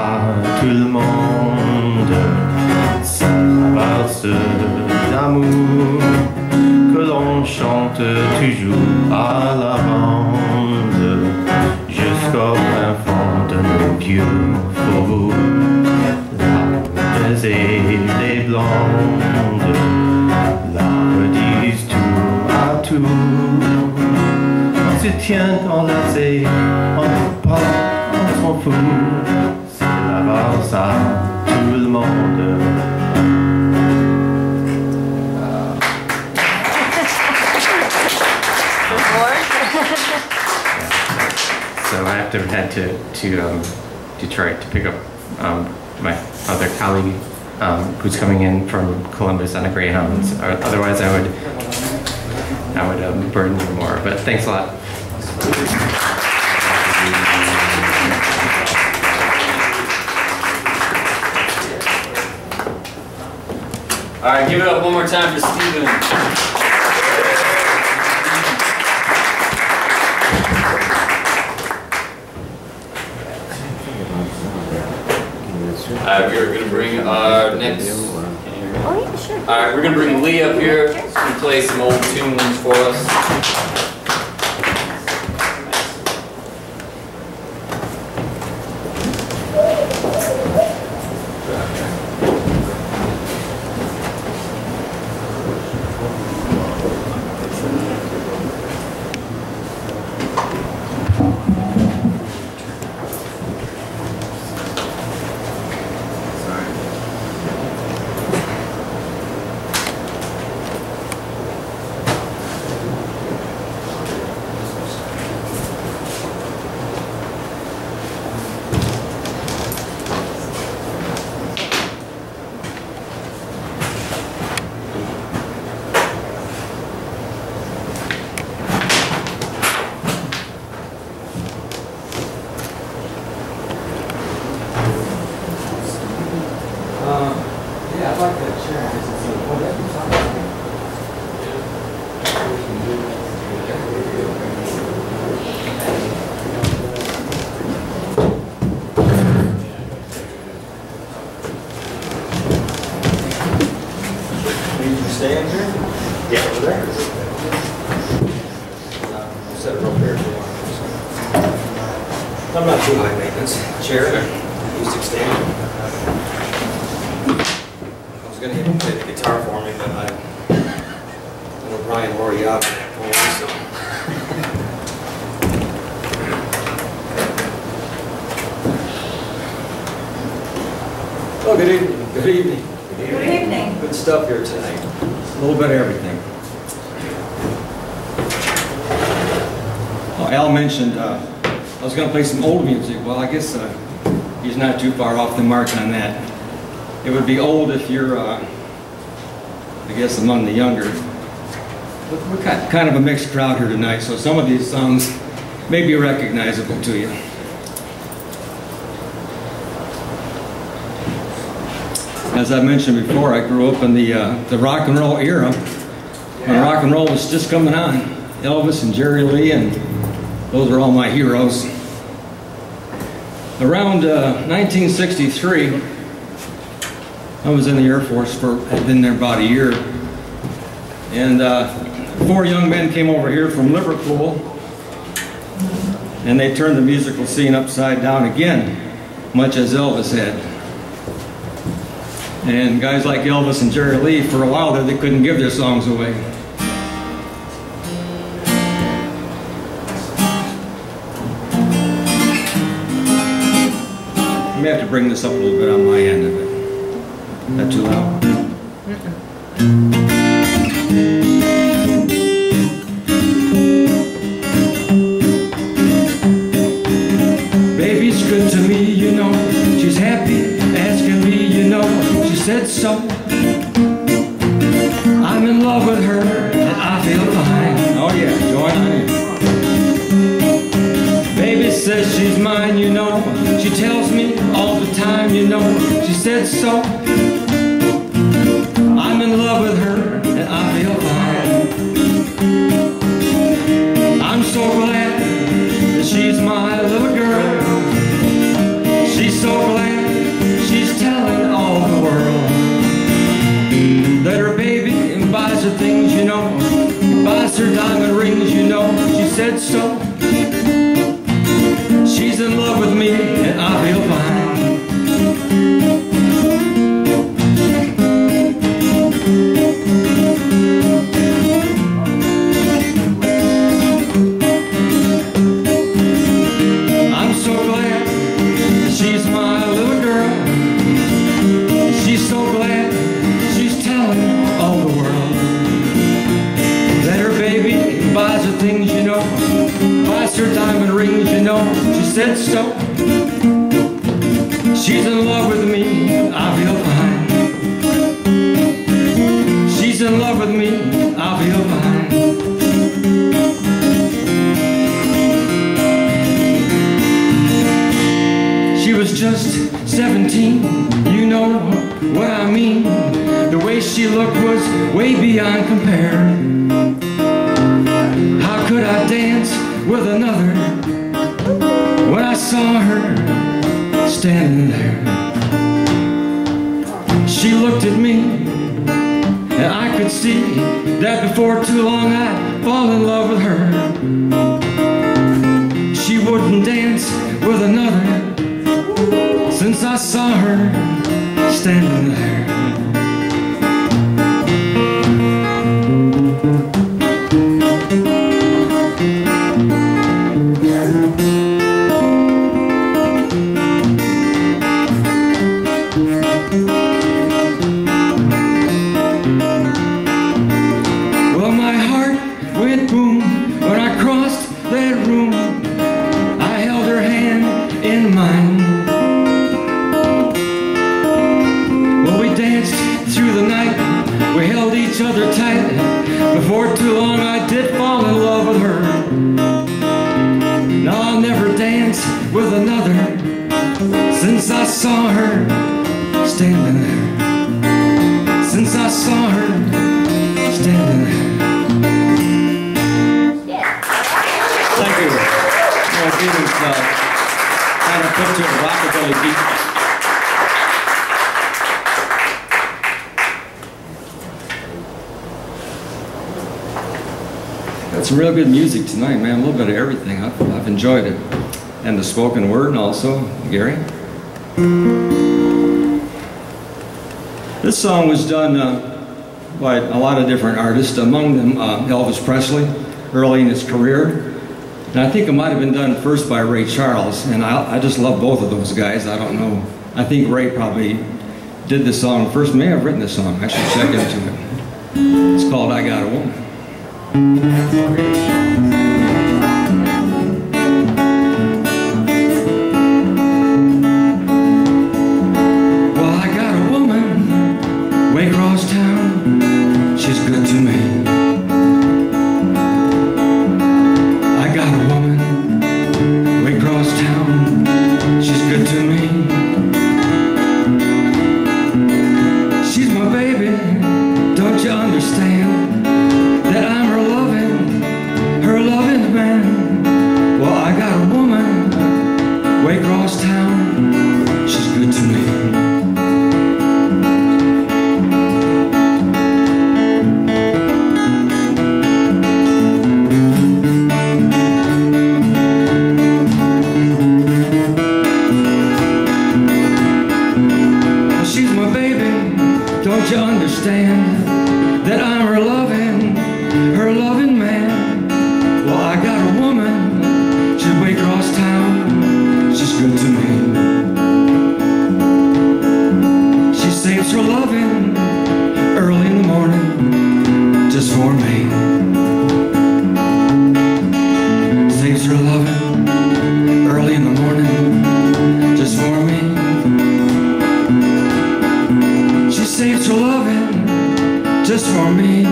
tout le monde, c'est la valse d'amour que l'on chante toujours à la bande jusqu'au fin fond de nos vieux faubourgs. La et les blondes, l'arbre disent tout à tout. On se tient enlacés, on ne parle, on s'en fout. C'est la valse à tout le monde. So I have to head to Detroit to pick up my other colleague who's coming in from Columbus on a Greyhound. Otherwise, I would burden you more. But thanks a lot. All right, give it up one more time for Steven. We're going to bring our next... Oh, yeah, sure. Alright, we're going to bring Lee up here to play some old tunes for us. Stand here? Yeah, over there. Set it up here. I'm not too high maintenance. Chair, music stand. I was going to get him to play the guitar for me, but I know Brian already out in that point, so. Oh, good evening. Good evening. Good evening. Good stuff here tonight. A little bit of everything. Well, Al mentioned I was going to play some old music. Well, I guess he's not too far off the mark on that. It would be old if you're, I guess, among the younger. We're kind of a mixed crowd here tonight, so some of these songs may be recognizable to you. As I mentioned before, I grew up in the rock and roll era, when rock and roll was just coming on. Elvis and Jerry Lee, and those are all my heroes. Around 1963, I was in the Air Force had been there about a year, and 4 young men came over here from Liverpool, and they turned the musical scene upside down again, much as Elvis had. And guys like Elvis and Jerry Lee, for a while there, they couldn't give their songs away. I may have to bring this up a little bit on my end of it. Is that too loud? Baby's good to me, you know. She's happy as can be, you know. She said so. I'm in love with her and I feel fine. Oh yeah, join on in. Baby says she's mine, you know. She tells me all the time, you know. She said so. I'm in love with her and I feel fine. I'm so glad that she's my little girl. She's so glad she's telling all the world that her baby buys her things, you know. He buys her diamond rings, you know. She said so. She's in love with me and I feel fine. I'm so glad she's my little girl. She's so glad she's telling all the world that her baby buys her things, you know. Buys her diamond rings, you know. She said so. She's in love with me, I feel fine. She's in love with me, I feel fine. just 17, you know what I mean. The way she looked was way beyond compare. How could I dance with another when I saw her standing there? She looked at me, and I could see that before too long I'd fall in love with her. She wouldn't dance with another since I saw her standing there. Well, my heart went boom when I crossed that room. I held her hand in mine. Through the night, we held each other tight. Before too long I did fall in love with her. Now I'll never dance with another since I saw her standing there. Since I saw her standing there. Yeah. Thank you. Well, he was kind of put to a rockabilly beat. Got some real good music tonight, man. A little bit of everything. I've enjoyed it. And the spoken word also, Gary. This song was done by a lot of different artists, among them Elvis Presley, early in his career. And I think it might have been done first by Ray Charles, and I just love both of those guys. I don't know. I think Ray probably did the song first. May have written the song. I should check into it. It's called I Got a Woman. Well, I got a woman way across town. She's good to me. I got a woman way across town. She's good to me. She's my baby. Don't you understand that I'm her loving man? Well, I got a woman way across town. She's good to me. Well, she's my baby. Don't you understand that I'm her loving man? Well, I got a woman, she's way across town, she's good to me. She saves her loving early in the morning, just for me. Saves her loving early in the morning, just for me. She saves her loving just for me.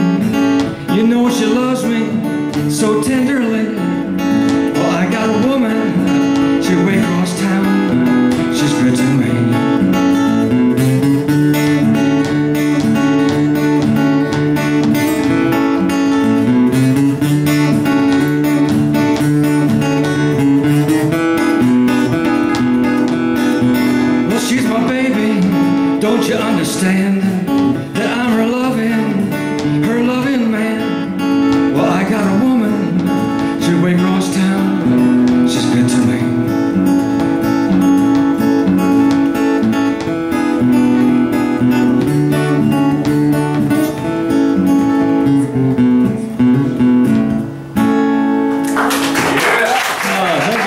You know she loves me so tenderly. Well, I got a woman, she's way across town, she's good to me. Well, she's my baby, don't you understand that I'm her loving man? Well, I got a woman, she's way across town, she's good to me.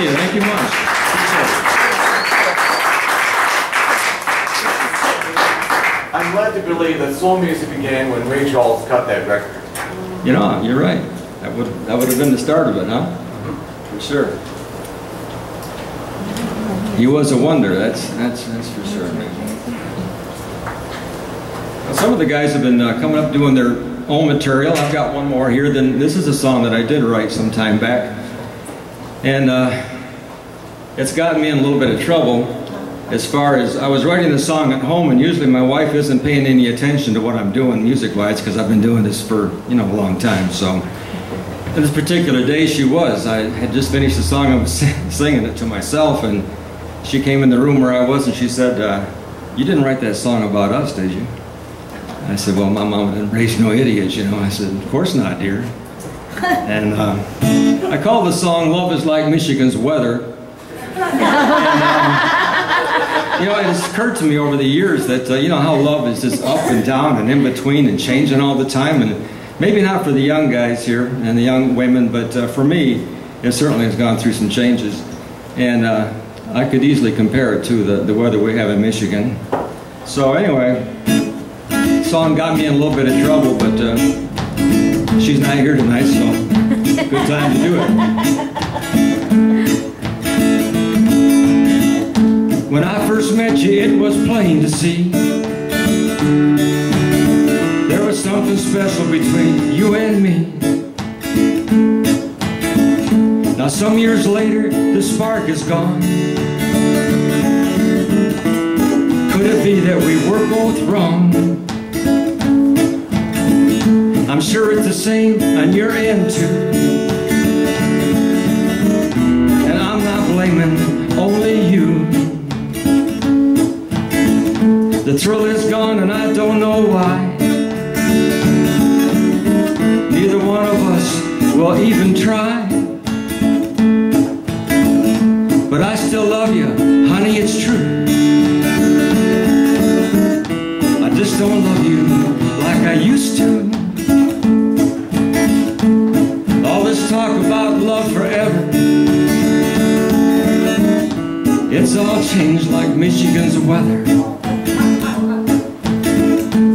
Thank you much. I'm glad to believe that soul music began when Ray Charles cut that record. You know, you're right. That would have been the start of it, huh? For sure. He was a wonder. That's for sure, man. Now, some of the guys have been coming up doing their own material. I've got one more here. Then this is a song that I did write some time back, and it's gotten me in a little bit of trouble. as far as I was writing the song at home, and usually my wife isn't paying any attention to what I'm doing music-wise because I've been doing this for, you know, a long time. So this particular day she was. I had just finished the song, I was singing it to myself, and she came in the room where I was and she said, "You didn't write that song about us, did you?" I said, "Well, my mom didn't raise no idiots, you know." I said, "Of course not, dear." And I called the song "Love is Like Michigan's Weather." And, you know, it has occurred to me over the years that, you know, how love is just up and down and in between and changing all the time. And maybe not for the young guys here and the young women, but for me, it certainly has gone through some changes. And I could easily compare it to the weather we have in Michigan. So anyway, the song got me in a little bit of trouble, but she's not here tonight, so good time to do it. When I first met you, it was plain to see there was something special between you and me. Now some years later, the spark is gone. Could it be that we were both wrong? I'm sure it's the same on your end too. And I'm not blaming only you. The thrill is gone and I don't know why. Neither one of us will even try. But I still love you, honey, it's true. I just don't love you like I used to. All this talk about love forever, it's all changed like Michigan's weather.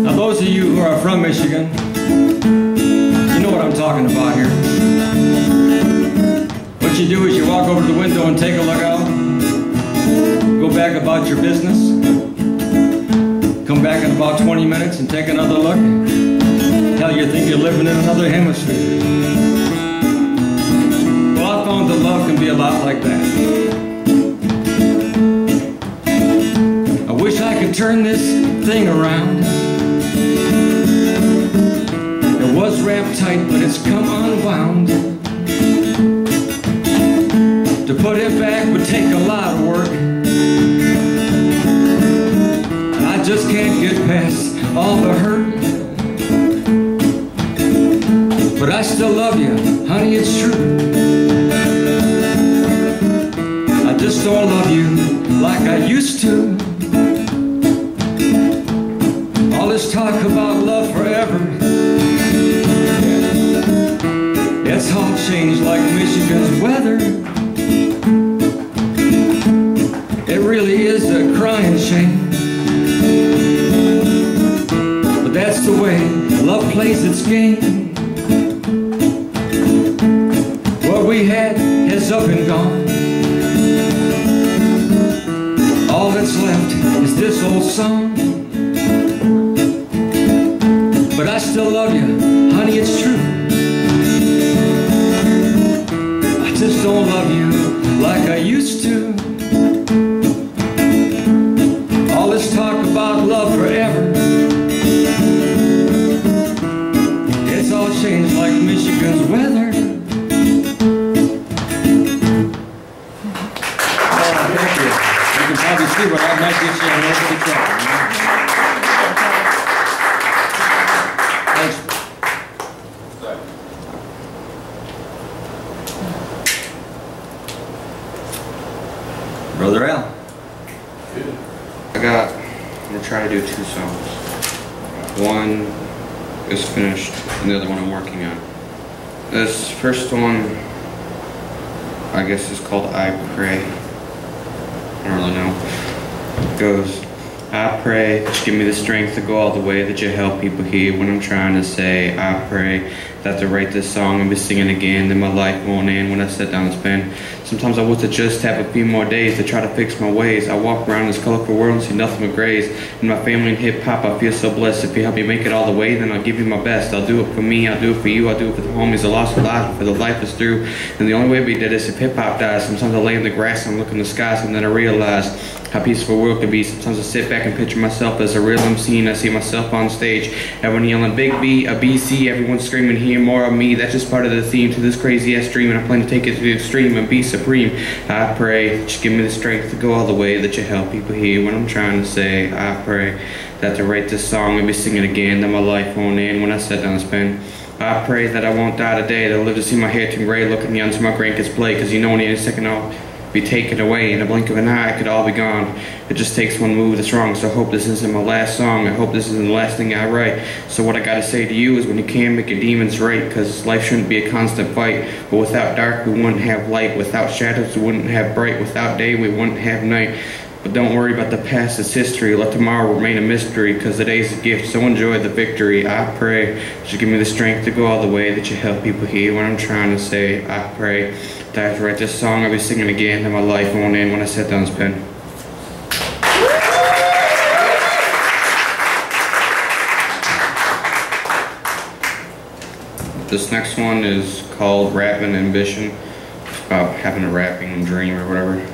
Now those of you who are from Michigan, you know what I'm talking about here. What you do is you walk over to the window and take a look out, go back about your business, come back in about 20 minutes and take another look. Hell, you think you're living in another hemisphere. Well, I found that love can be a lot like that. I wish I could turn this thing around. It was wrapped tight, but it's come unwound. To put it back would take a lot of work. I just can't get past all the hurt. But I still love you, honey, it's true. I just don't love you like I used to. All this talk about love forever, it's all changed like Michigan's weather. It really is a crying shame, but that's the way love plays its game. What we had is up and gone. All that's left is this old song. But I still love you, honey, it's true. I just don't love you like I used to. All this talk about love forever, it's all changed like Michigan's weather. Thank you. You can probably see what I might get you on over the top. Thanks. Brother Al. I'm gonna try to do 2 songs. One is finished and the other one I'm working on. This first one, I guess, is called I Pray. I don't really know. It goes, I pray that you give me the strength to go all the way, that you help people hear what I'm trying to say. I pray that to write this song and be singing again, then my life won't end when I sit down and spend. Sometimes I wish to just have a few more days to try to fix my ways. I walk around this colorful world and see nothing but grays. In my family and hip hop, I feel so blessed. If you help me make it all the way, then I'll give you my best. I'll do it for me, I'll do it for you, I'll do it for the homies, the lost, the lives, for the life is through. And the only way we did is if hip hop dies. Sometimes I lay in the grass and look in the skies, and then I realize how peaceful the world can be. Sometimes I sit back and picture myself as a real MC, and I see myself on stage. Everyone yelling Big B, a BC, everyone screaming hear more of me. That's just part of the theme to this crazy ass dream, and I plan to take it to the extreme and be supreme. I pray that you give me the strength to go all the way, that you help people hear what I'm trying to say. I pray that to write this song and be singing again, that my life won't end when I sit down and spend. I pray that I won't die today, that I'll live to see my hair turn gray, looking young to my grandkids play, because you know in any second I'll be taken away. In a blink of an eye, it could all be gone. It just takes one move that's wrong, so I hope this isn't my last song. I hope this isn't the last thing I write. So what I gotta say to you is when you can make your demons right, because life shouldn't be a constant fight. But without dark, we wouldn't have light. Without shadows, we wouldn't have bright. Without day, we wouldn't have night. But don't worry about the past, it's history. Let tomorrow remain a mystery, because today's a gift, so enjoy the victory. I pray that you give me the strength to go all the way, that you help people hear what I'm trying to say. I pray that after I write this song, I'll be singing again, and my life won't end when I sit down and spend. This next one is called Rapping Ambition. It's about having a rapping dream or whatever.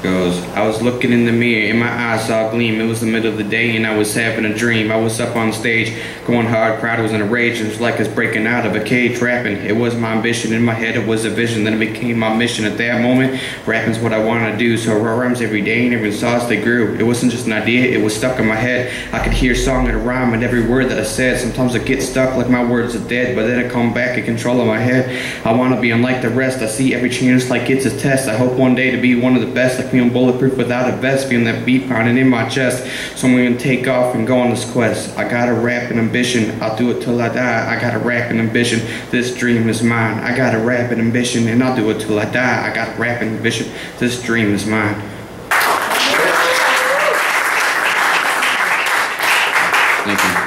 Goes, I was looking in the mirror, and my eyes saw a gleam. It was the middle of the day, and I was having a dream. I was up on stage, going hard, crowd was in a rage. It was like us breaking out of a cage, rapping. It was my ambition, in my head it was a vision. Then it became my mission. At that moment, rapping's what I want to do. So I wrote rhymes every day, and every sauce they grew. It wasn't just an idea, it was stuck in my head. I could hear song and a rhyme and every word that I said. Sometimes I get stuck like my words are dead, but then I come back and control of my head. I want to be unlike the rest. I see every chance like it's a test. I hope one day to be one of the best, like feeling bulletproof without a vest, feeling that beat pounding in my chest. So I'm gonna take off and go on this quest. I got a rapping ambition, I'll do it till I die. I got a rapping ambition, this dream is mine. I got a rapping ambition, and I'll do it till I die. I got a rapping ambition, this dream is mine. Thank you.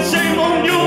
Shame on you.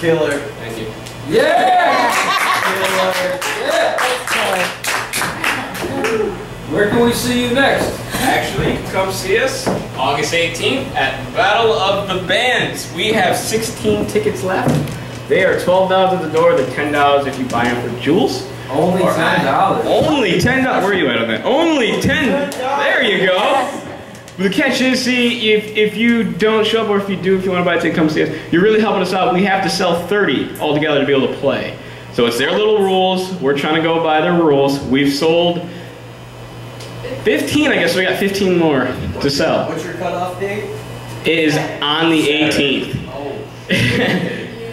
Killer. Thank you. Yeah! Killer. Yeah! Killer. Where can we see you next? Actually, come see us August 18th at Battle of the Bands. We have 16 tickets left. They are $12 at the door. They're $10 if you buy them for Jules. Only $10. Only $10. Where are you at on that? Only 10. There you go. The catch is, see, if you don't show up, or if you do, if you want to buy a ticket, come see us. You're really helping us out. We have to sell 30 altogether to be able to play. So it's their little rules. We're trying to go by their rules. We've sold 15, I guess. So we got 15 more to sell. What's your cutoff date? It is on the 18th.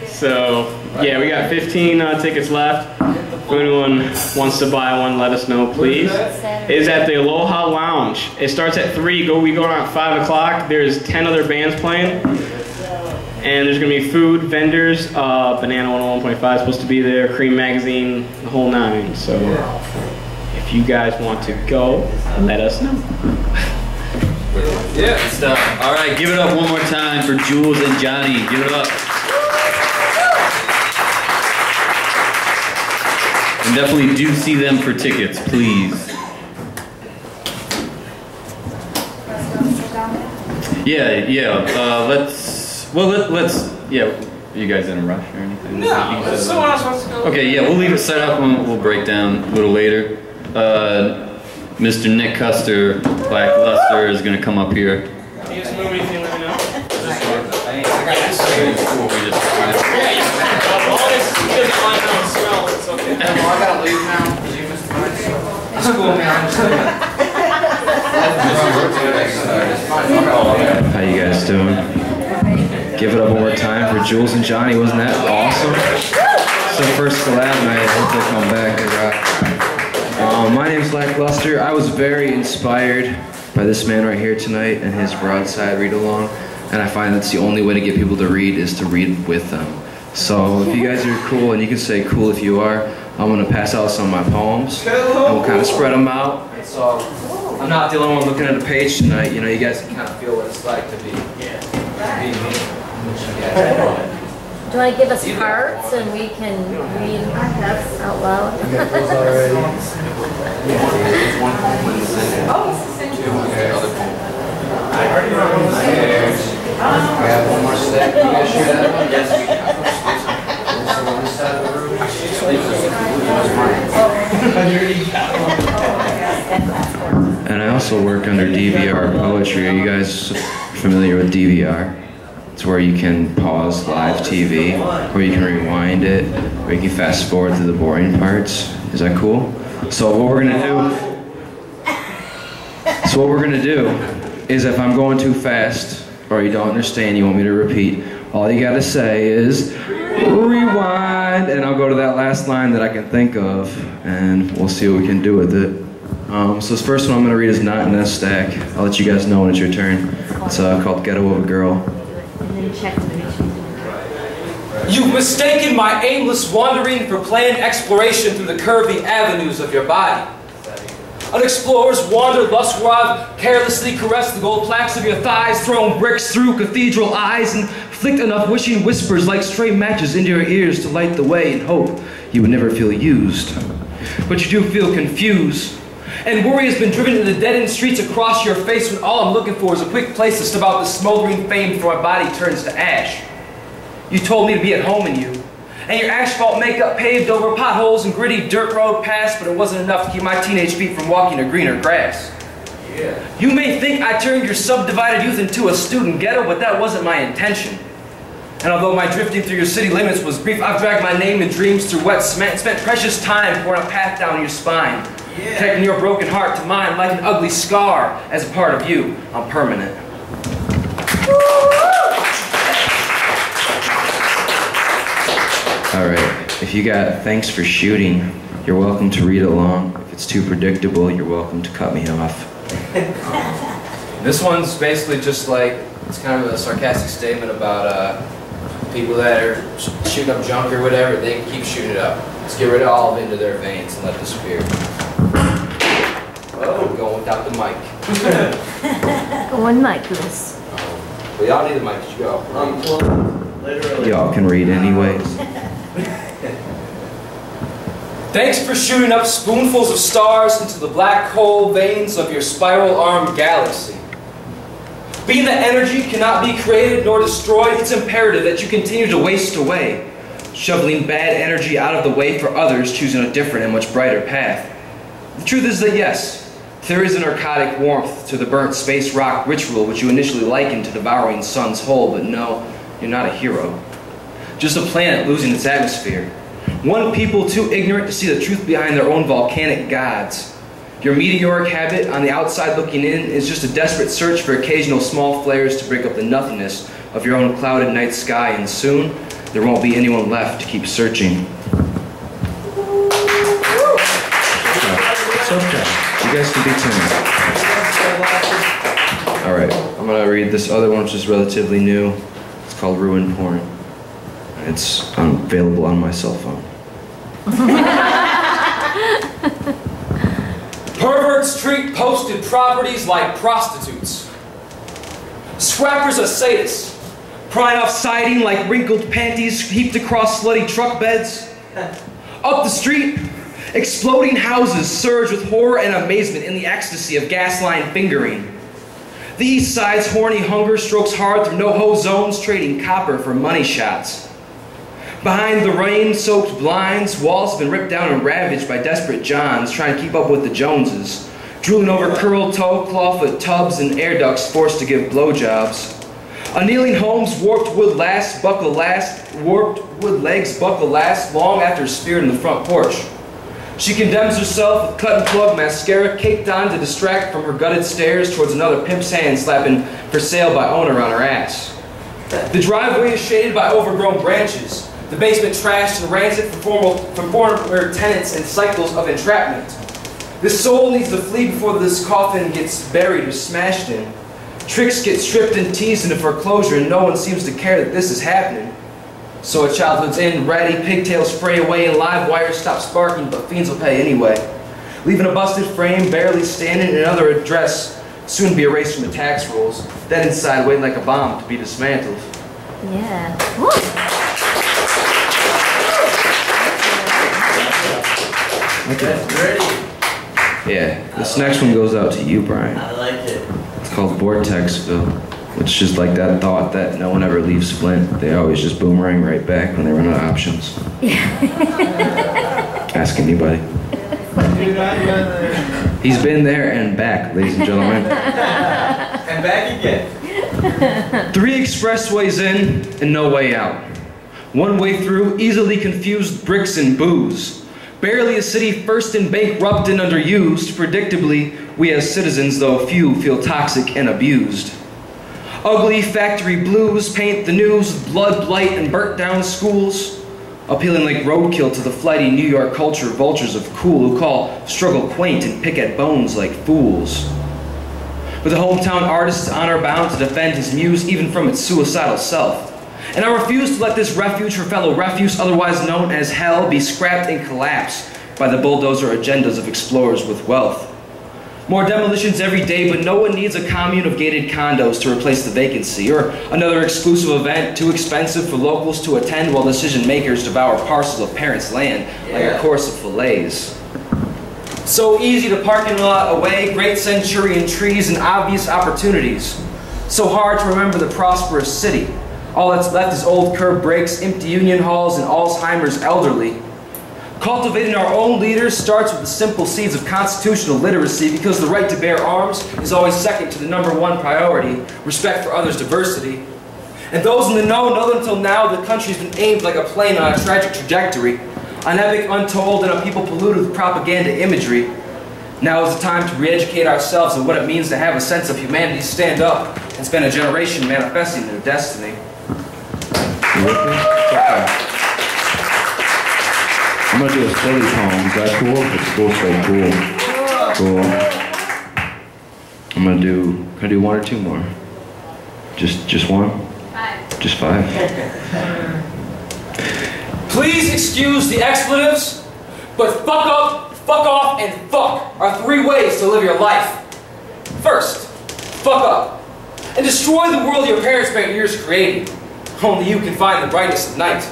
So, yeah, we got 15 tickets left. If anyone wants to buy one, let us know, please. It is at the Aloha Lounge. It starts at 3. We go on at 5 o'clock. There's 10 other bands playing. And there's going to be food, vendors, Banana 101.5 is supposed to be there, Cream Magazine, the whole 9. So if you guys want to go, let us know. Yeah, stuff. All right, give it up one more time for Jules and Johnny. Give it up. And definitely do see them for tickets, please. Yeah. Let's. Yeah. Are you guys in a rush or anything? No. Someone else wants to go. Okay. Yeah, we'll leave it set up and we'll break down a little later. Mr. Nick Custer, Lackluster, is going to come up here. Can you just move anything, let me know? I gotta leave now because you missed mine. It's cool, man. How you guys doing? Give it up one more time for Jules and Johnny. Wasn't that awesome? So first collab night. I hope they come back. My name's Lackluster. I was very inspired by this man right here tonight and his broadside read-along. And I find that's the only way to get people to read is to read with them. So if you guys are cool, and you can say cool if you are, I'm going to pass out some of my poems. And we'll kind of spread them out. So I'm not the only one looking at a page tonight. You know, you guys can kind of feel what it's like to be me. Do you want to give us parts and we can read out loud? I have one more step. You guys shoot that one? Yes, we And I also work under DVR Poetry. Are you guys familiar with DVR? It's where you can pause live TV, or you can rewind it, or you can fast forward through the boring parts. Is that cool? So what we're gonna do is if I'm going too fast, or you don't understand, you want me to repeat, all you gotta say is rewind, and I'll go to that last line that I can think of, and we'll see what we can do with it. So this first one I'm gonna read is not in a stack. I'll let you guys know when it's your turn. It's called Ghetto of a Girl. You've mistaken my aimless wandering for planned exploration through the curvy avenues of your body. An explorer's wandered lust where I've carelessly caressed the gold plaques of your thighs, thrown bricks through cathedral eyes, and flicked enough wishing whispers like stray matches into your ears to light the way in hope you would never feel used. But you do feel confused. And worry has been driven into the dead-end streets across your face when all I'm looking for is a quick place to stub out the smoldering flame before my body turns to ash. You told me to be at home in you. And your asphalt makeup paved over potholes and gritty dirt road paths, but it wasn't enough to keep my teenage feet from walking to greener grass. Yeah. You may think I turned your subdivided youth into a student ghetto, but that wasn't my intention. And although my drifting through your city limits was brief, I've dragged my name and dreams through wet cement and spent precious time pouring a path down your spine. Yeah. Protecting your broken heart to mine like an ugly scar as a part of you. I'm permanent. Alright, if you got thanks for shooting, you're welcome to read along. If it's too predictable, you're welcome to cut me off. This one's basically just like, it's kind of a sarcastic statement about people that are shooting up junk or whatever. They can keep shooting it up. Let's get rid of all of it into their veins and let it disappear. Oh, I'm going without the mic. One mic, please. Well, y'all need the mic. You go. Y'all can read anyways. Thanks for shooting up spoonfuls of stars into the black hole veins of your spiral-armed galaxy. Being that energy cannot be created nor destroyed, it's imperative that you continue to waste away, shoveling bad energy out of the way for others choosing a different and much brighter path. The truth is that yes, there is a narcotic warmth to the burnt space rock ritual which you initially likened to devouring sun's hole, but no, you're not a hero. Just a planet losing its atmosphere. One people too ignorant to see the truth behind their own volcanic gods. Your meteoric habit on the outside looking in is just a desperate search for occasional small flares to break up the nothingness of your own clouded night sky, and soon there won't be anyone left to keep searching. It's okay. You guys can be timid. Alright, I'm gonna read this other one which is relatively new. It's called Ruin Porn. It's available on my cell phone. Perverts treat posted properties like prostitutes. Scrappers are sadists, prying off siding like wrinkled panties heaped across slutty truck beds. Up the street, exploding houses surge with horror and amazement in the ecstasy of gas line fingering. The East Side's horny hunger strokes hard through no-ho zones, trading copper for money shots. Behind the rain-soaked blinds, walls have been ripped down and ravaged by desperate Johns trying to keep up with the Joneses, drooling over curled toe, clawfoot tubs, and air ducts forced to give blowjobs. A kneeling home's warped wood legs buckle last long after speared in the front porch. She condemns herself with cut and plug mascara caked on to distract from her gutted stares towards another pimp's hand slapping for sale by owner on her ass. The driveway is shaded by overgrown branches. The basement trashed and rancid from former tenants and cycles of entrapment. This soul needs to flee before this coffin gets buried or smashed in. Tricks get stripped and teased into foreclosure, and no one seems to care that this is happening. So a childhood's end, ratty pigtails fray away and live wires stop sparking, but fiends will pay anyway. Leaving a busted frame barely standing and another address soon be erased from the tax rolls. Dead inside waiting like a bomb to be dismantled. Yeah. Woo. Okay. Yeah, this next one goes out to you, Brian. I like it. It's called Vortexville, which is just like that thought that no one ever leaves Flint. They always just boomerang right back when they run out of options. Ask anybody. He's been there and back, ladies and gentlemen. And back again. 3 expressways in and no way out. One way through, easily confused bricks and booze. Barely a city first and bankrupt and underused. Predictably, we as citizens, though few, feel toxic and abused. Ugly factory blues paint the news with blood, blight, and burnt down schools. Appealing like roadkill to the flighty New York culture vultures of cool who call struggle quaint and pick at bones like fools. With a hometown artist honor bound to defend his muse even from its suicidal self. And I refuse to let this refuge for fellow refuse, otherwise known as hell, be scrapped and collapsed by the bulldozer agendas of explorers with wealth. More demolitions every day, but no one needs a commune of gated condos to replace the vacancy, or another exclusive event too expensive for locals to attend while decision makers devour parcels of parents' land like a course of fillets. So easy to parking lot away, great centurion trees and obvious opportunities. So hard to remember the prosperous city. All that's left is old curb breaks, empty union halls, and Alzheimer's elderly. Cultivating our own leaders starts with the simple seeds of constitutional literacy, because the right to bear arms is always second to the #1 priority, respect for others' diversity. And those in the know that until now the country's been aimed like a plane on a tragic trajectory, an epic untold and a people polluted with propaganda imagery. Now is the time to re-educate ourselves on what it means to have a sense of humanity, stand up, and spend a generation manifesting their destiny. You with me? Okay. I'm gonna do a silly poem. Is that cool? It's cool, so cool. Cool. I'm gonna do 1 or 2 more. Just one? 5. Just 5. Please excuse the expletives, but fuck up, fuck off, and fuck are 3 ways to live your life. First, fuck up and destroy the world your parents spent years creating. Only you can find the brightness of night.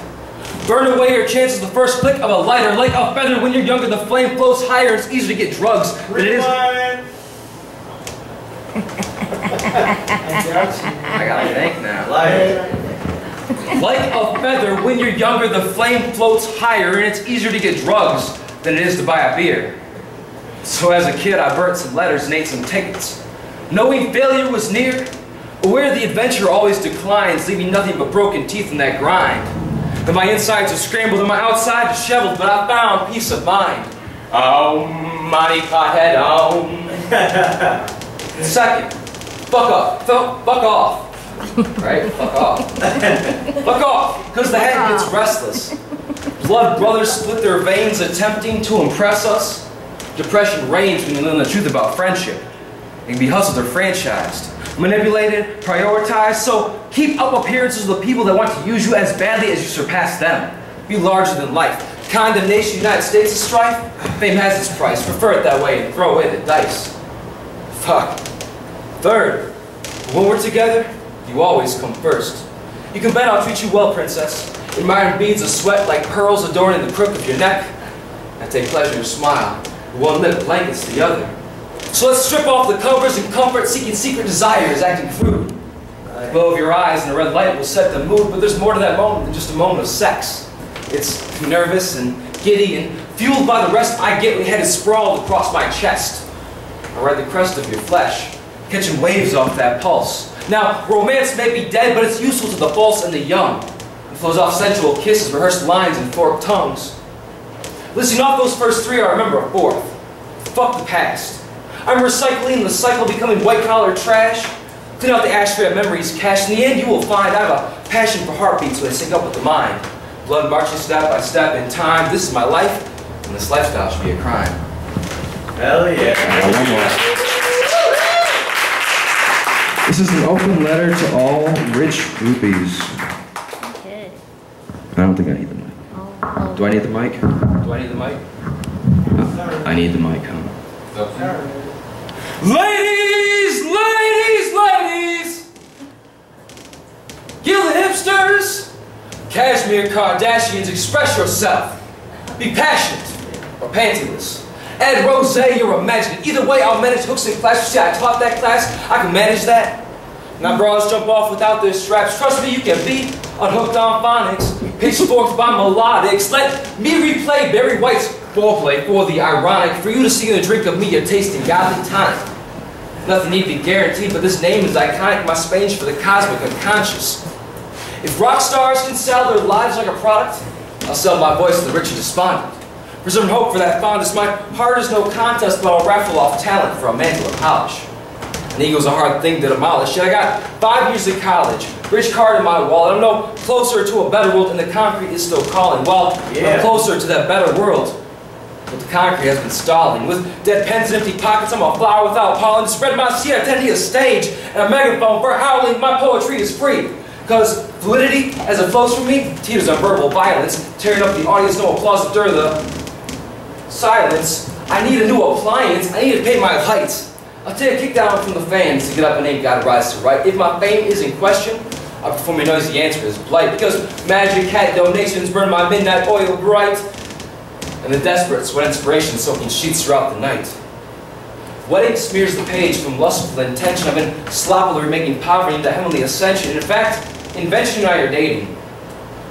Burn away your chances the first click of a lighter. Like a feather when you're younger, the flame floats higher. It's easier to get drugs than it is. I gotta think now. Like a feather when you're younger, the flame floats higher, and it's easier to get drugs than it is to buy a beer. So as a kid, I burnt some letters and ate some tickets. Knowing failure was near, aware the adventure always declines, leaving nothing but broken teeth in that grind. And my insides are scrambled and my outside disheveled, but I found peace of mind. Oh, mighty pothead, oh. Second, fuck up, fuck off. Right? Fuck off. Fuck off, because the head gets restless. Blood brothers split their veins attempting to impress us. Depression reigns when you learn the truth about friendship. It can be hustled or franchised, manipulated, prioritized, so keep up appearances with the people that want to use you as badly as you surpass them. Be larger than life. Condemnation, United States of strife, fame has its price. Prefer it that way and throw away the dice. Fuck. Third, when we're together, you always come first. You can bet I'll treat you well, princess. Admiring beads of sweat like pearls adorning the crook of your neck. I take pleasure in your smile. One lip blankets the other. So let's strip off the covers and comfort, seeking secret desires, acting crude. The glow of your eyes and a red light will set the mood, but there's more to that moment than just a moment of sex. It's nervous and giddy and fueled by the rest I get when your head is sprawled across my chest. I ride the crest of your flesh, catching waves off that pulse. Now, romance may be dead, but it's useful to the false and the young. It flows off sensual kisses, rehearsed lines, and forked tongues. Listing off those first three, I remember a fourth. Fuck the past. I'm recycling the cycle, becoming white-collar trash. Clean out the ashtray of memories cached. In the end, you will find I have a passion for heartbeats when they sync up with the mind. Blood marching step by step in time. This is my life, and this lifestyle should be a crime. Hell yeah. This is an open letter to all rich groupies. Okay. I don't think I need the mic. Oh. Do I need the mic? Do I need the mic? I need the mic, huh? Okay. Ladies, ladies, ladies! Gilded hipsters! Cashmere Kardashians, express yourself. Be passionate or pantyless. Add rosé, you're imagining. Either way, I'll manage hooks and flashes. See, I taught that class. I can manage that. Now bras jump off without their straps. Trust me, you can be unhooked on phonics. Pitchforks by melodics. Let me replay Barry White's foreplay for the ironic. For you to see in the drink of me, you're tasting godly tonic. Nothing need be guaranteed, but this name is iconic. My Spanish for the cosmic unconscious. If rock stars can sell their lives like a product, I'll sell my voice to the rich and despondent. Preserve hope for that fondest. My heart is no contest, but I'll raffle off talent for a mantle of polish. An ego's a hard thing to demolish. Yet I got 5 years of college, rich card in my wallet. I'm no closer to a better world, and the concrete is still calling. Well, I'm closer to that better world, but the concrete has been stalling. With dead pens and empty pockets, I'm a flower without pollen. To spread my seed, I tend to a stage and a megaphone for howling. My poetry is free, because fluidity, as it flows from me, teeters on verbal violence, tearing up the audience, no applause to stir the silence. I need a new appliance. I need to pay my lights. I'll take a kick down from the fans to get up and ain't gotta rise to right. If my fame is in question, I'll perform a noisy answer is blight. Because magic hat donations burn my midnight oil bright. And the desperate sweat inspiration soaking sheets throughout the night. Wedding smears the page from lustful intention. I've been sloppily making poverty into heavenly ascension. In fact, invention and I are dating.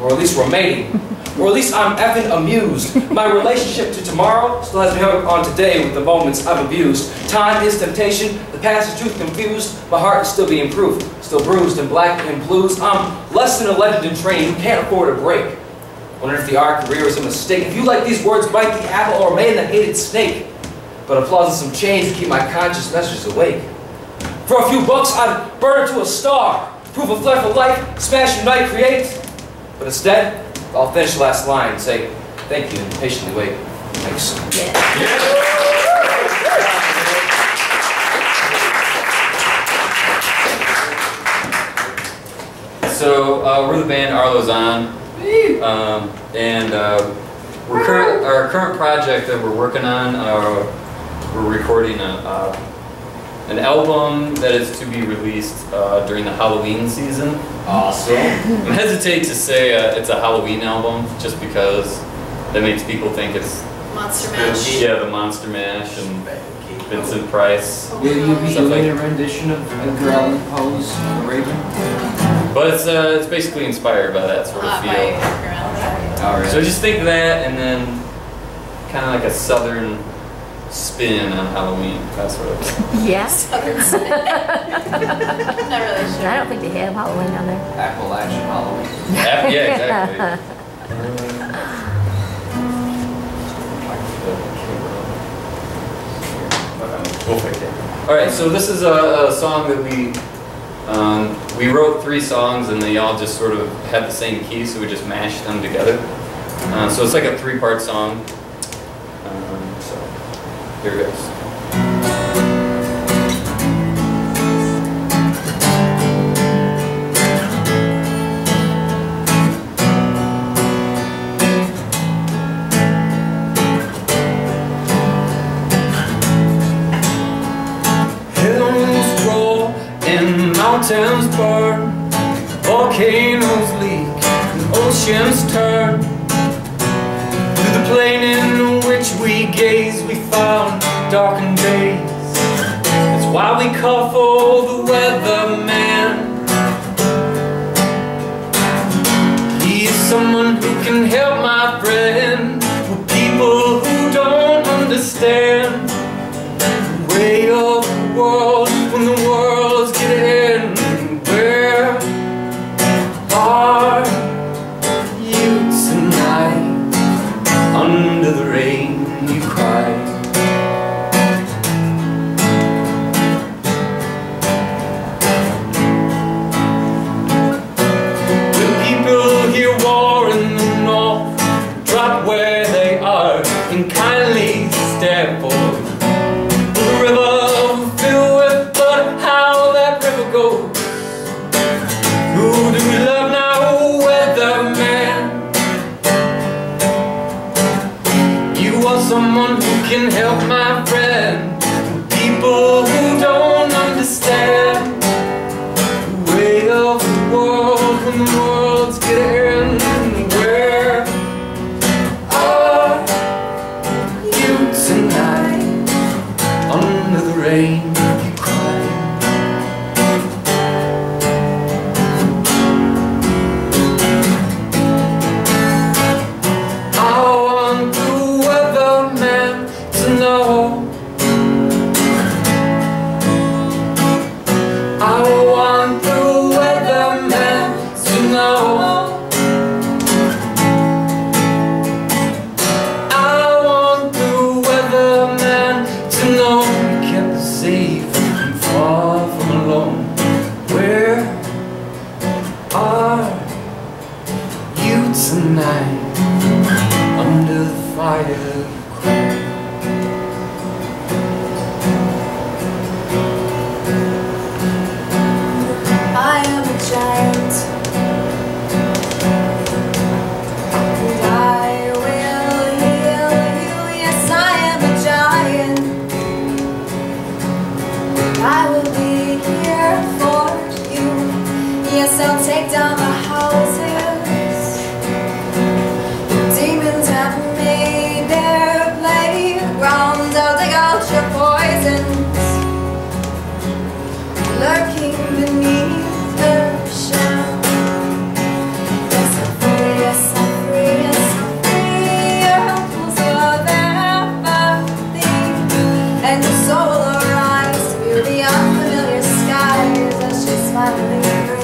Or at least we're mating. Or at least I'm effing amused. My relationship to tomorrow still has me hung on today with the moments I've abused. Time is temptation, the past is truth confused. My heart is still being proof, still bruised and black and blues. I'm less than a legend in training who can't afford a break. Wonder if the art career is a mistake. If you like these words, bite the apple or man the hated snake. But applause and some change to keep my conscious messages awake. For a few bucks, I'd burn her to a star. Prove a flare for life, smash, unite, create. But instead, I'll finish the last line and say, thank you, and patiently wait. Thanks. So we're the band Arlow's on, and our current project that we're working on, we're recording an an album that is to be released during the Halloween season. Awesome. I hesitate to say it's a Halloween album just because that makes people think it's Monster Mash. Yeah, the Monster Mash and Vincent Price. Will you be doing a rendition of Edgar Allan Poe's The Raven? But it's basically inspired by that sort of feel. Alright. So just think of that and then kind of like a southern spin on Halloween, that sort of thing. Yes. Southern spin. Not really sure. I don't think they have Halloween on there. Appalachian Halloween. Yeah, exactly. We'll fix it. All right, so this is a song that we wrote 3 songs and they all just sort of had the same key, so we just mashed them together. So it's like a 3-part song. So here it goes. Mountains burn, volcanoes leak, and oceans turn. Through the plain in which we gaze, we found darkened days. That's why we call for the weatherman. He is someone who can help my friend with people who don't understand the way of the world when the world's getting. Where are you tonight? Under the rain you cry. When people hear war in the north, drop where they are and kindly stand forth. The river will fill with blood, how that river goes. Who do we love now, weatherman? You are someone who can help my friend. People who don't understand the way of the world when the world's getting. Where are you tonight? Under the rain you cry. Tonight, under the fire, cry. I am a giant, and I will heal you. Yes, I am a giant. I will be here for you. Yes, I'll take down the houses. Demons have made their playgrounds. I'll dig out your poisons, lurking beneath the shell. Yes, I'm free, yes, I'm free, yes, I'm free. Your rules of apathy, and your soul arise through the unfamiliar skies as she's finally free.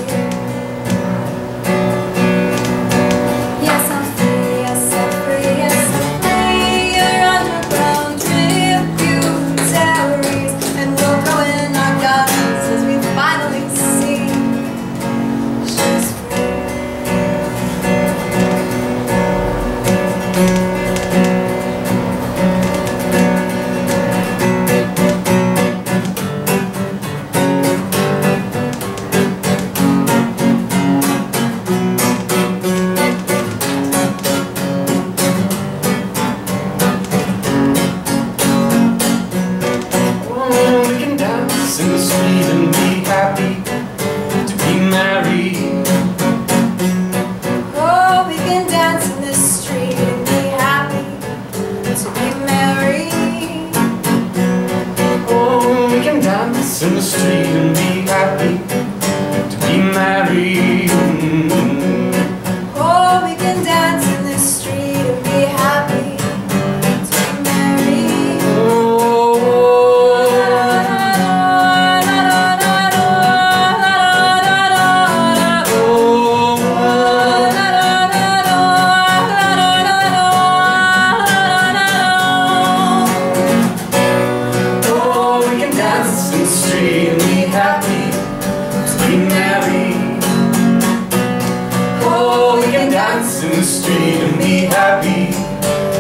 dance in the street and be happy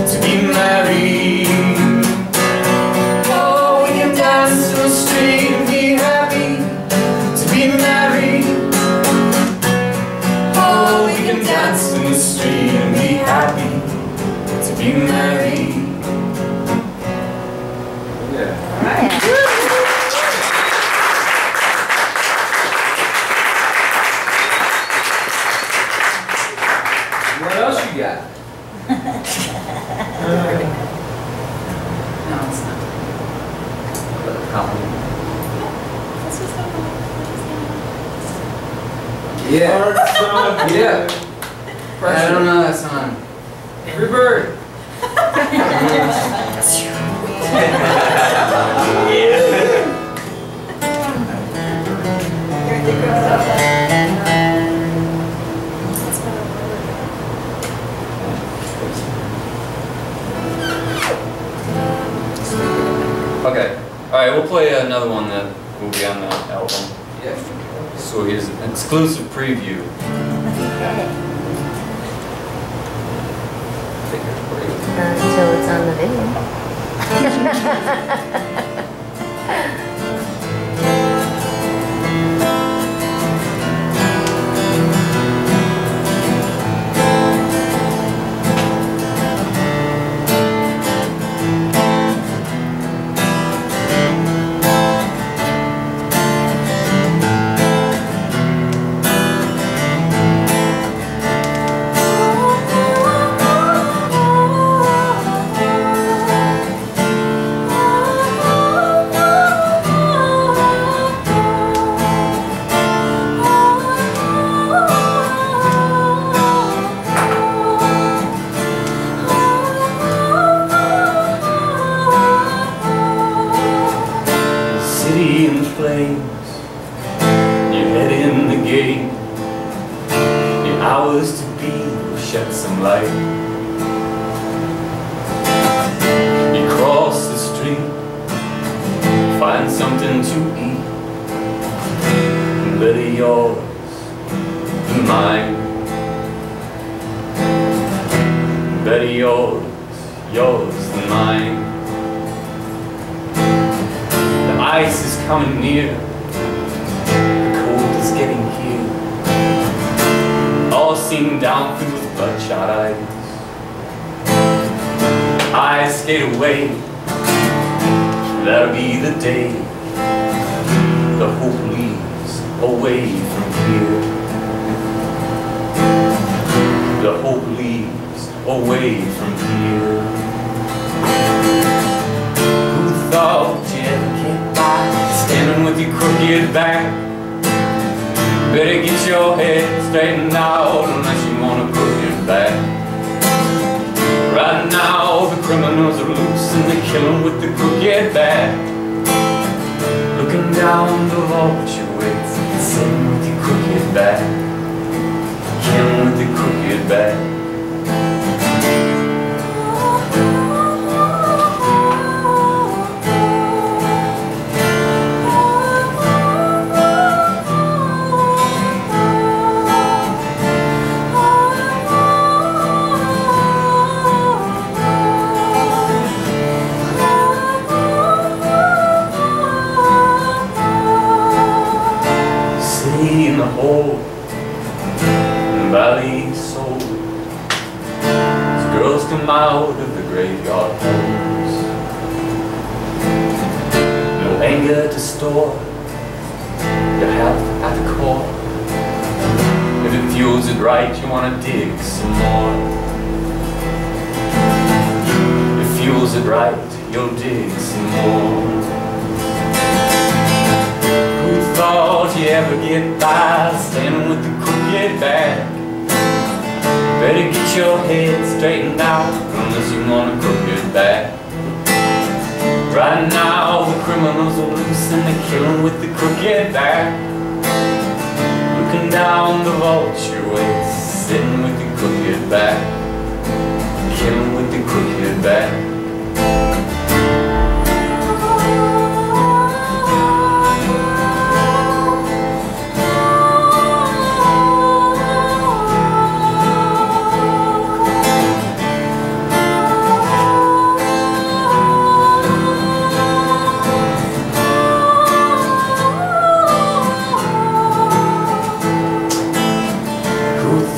to be married. Oh, we can dance in the street and be happy to be married. Oh, we can dance in the street and be happy to be married. What else you got? No, it's not. Yeah. Yeah. I don't know that song. Every bird. Okay. Alright, we'll play another one that will be on the album. Yeah. So here's an exclusive preview. Until it's on the video.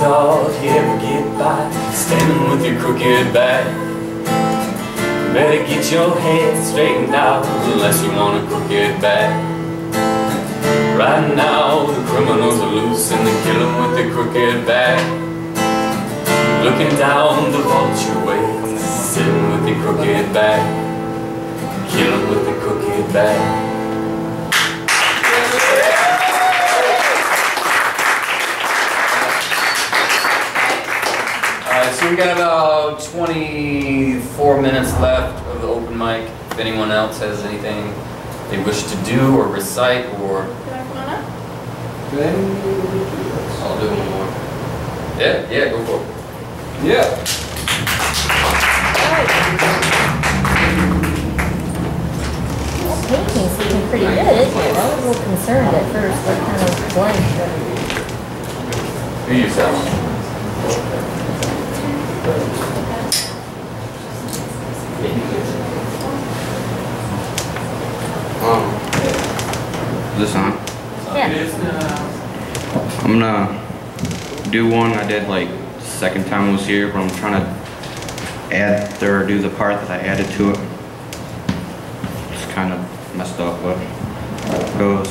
thought you'd ever get by standing with your crooked back. Better get your head straightened out unless you want a crooked back. Right now the criminals are loose and they kill 'em with their crooked back. Looking down the vulture way, sitting with your crooked back. Kill 'em with the crooked back. So we got about 24 minutes left of the open mic. If anyone else has anything they wish to do or recite or... I'll do one more. Yeah, go for it. Yeah. Painting's looking pretty good, isn't it? I was a little concerned at first, what kind of blank. Who yourself? This on? Yeah. I'm gonna do one I did like second time I was here, but I'm trying to add or do the part that I added to it. It's kind of messed up, but it goes.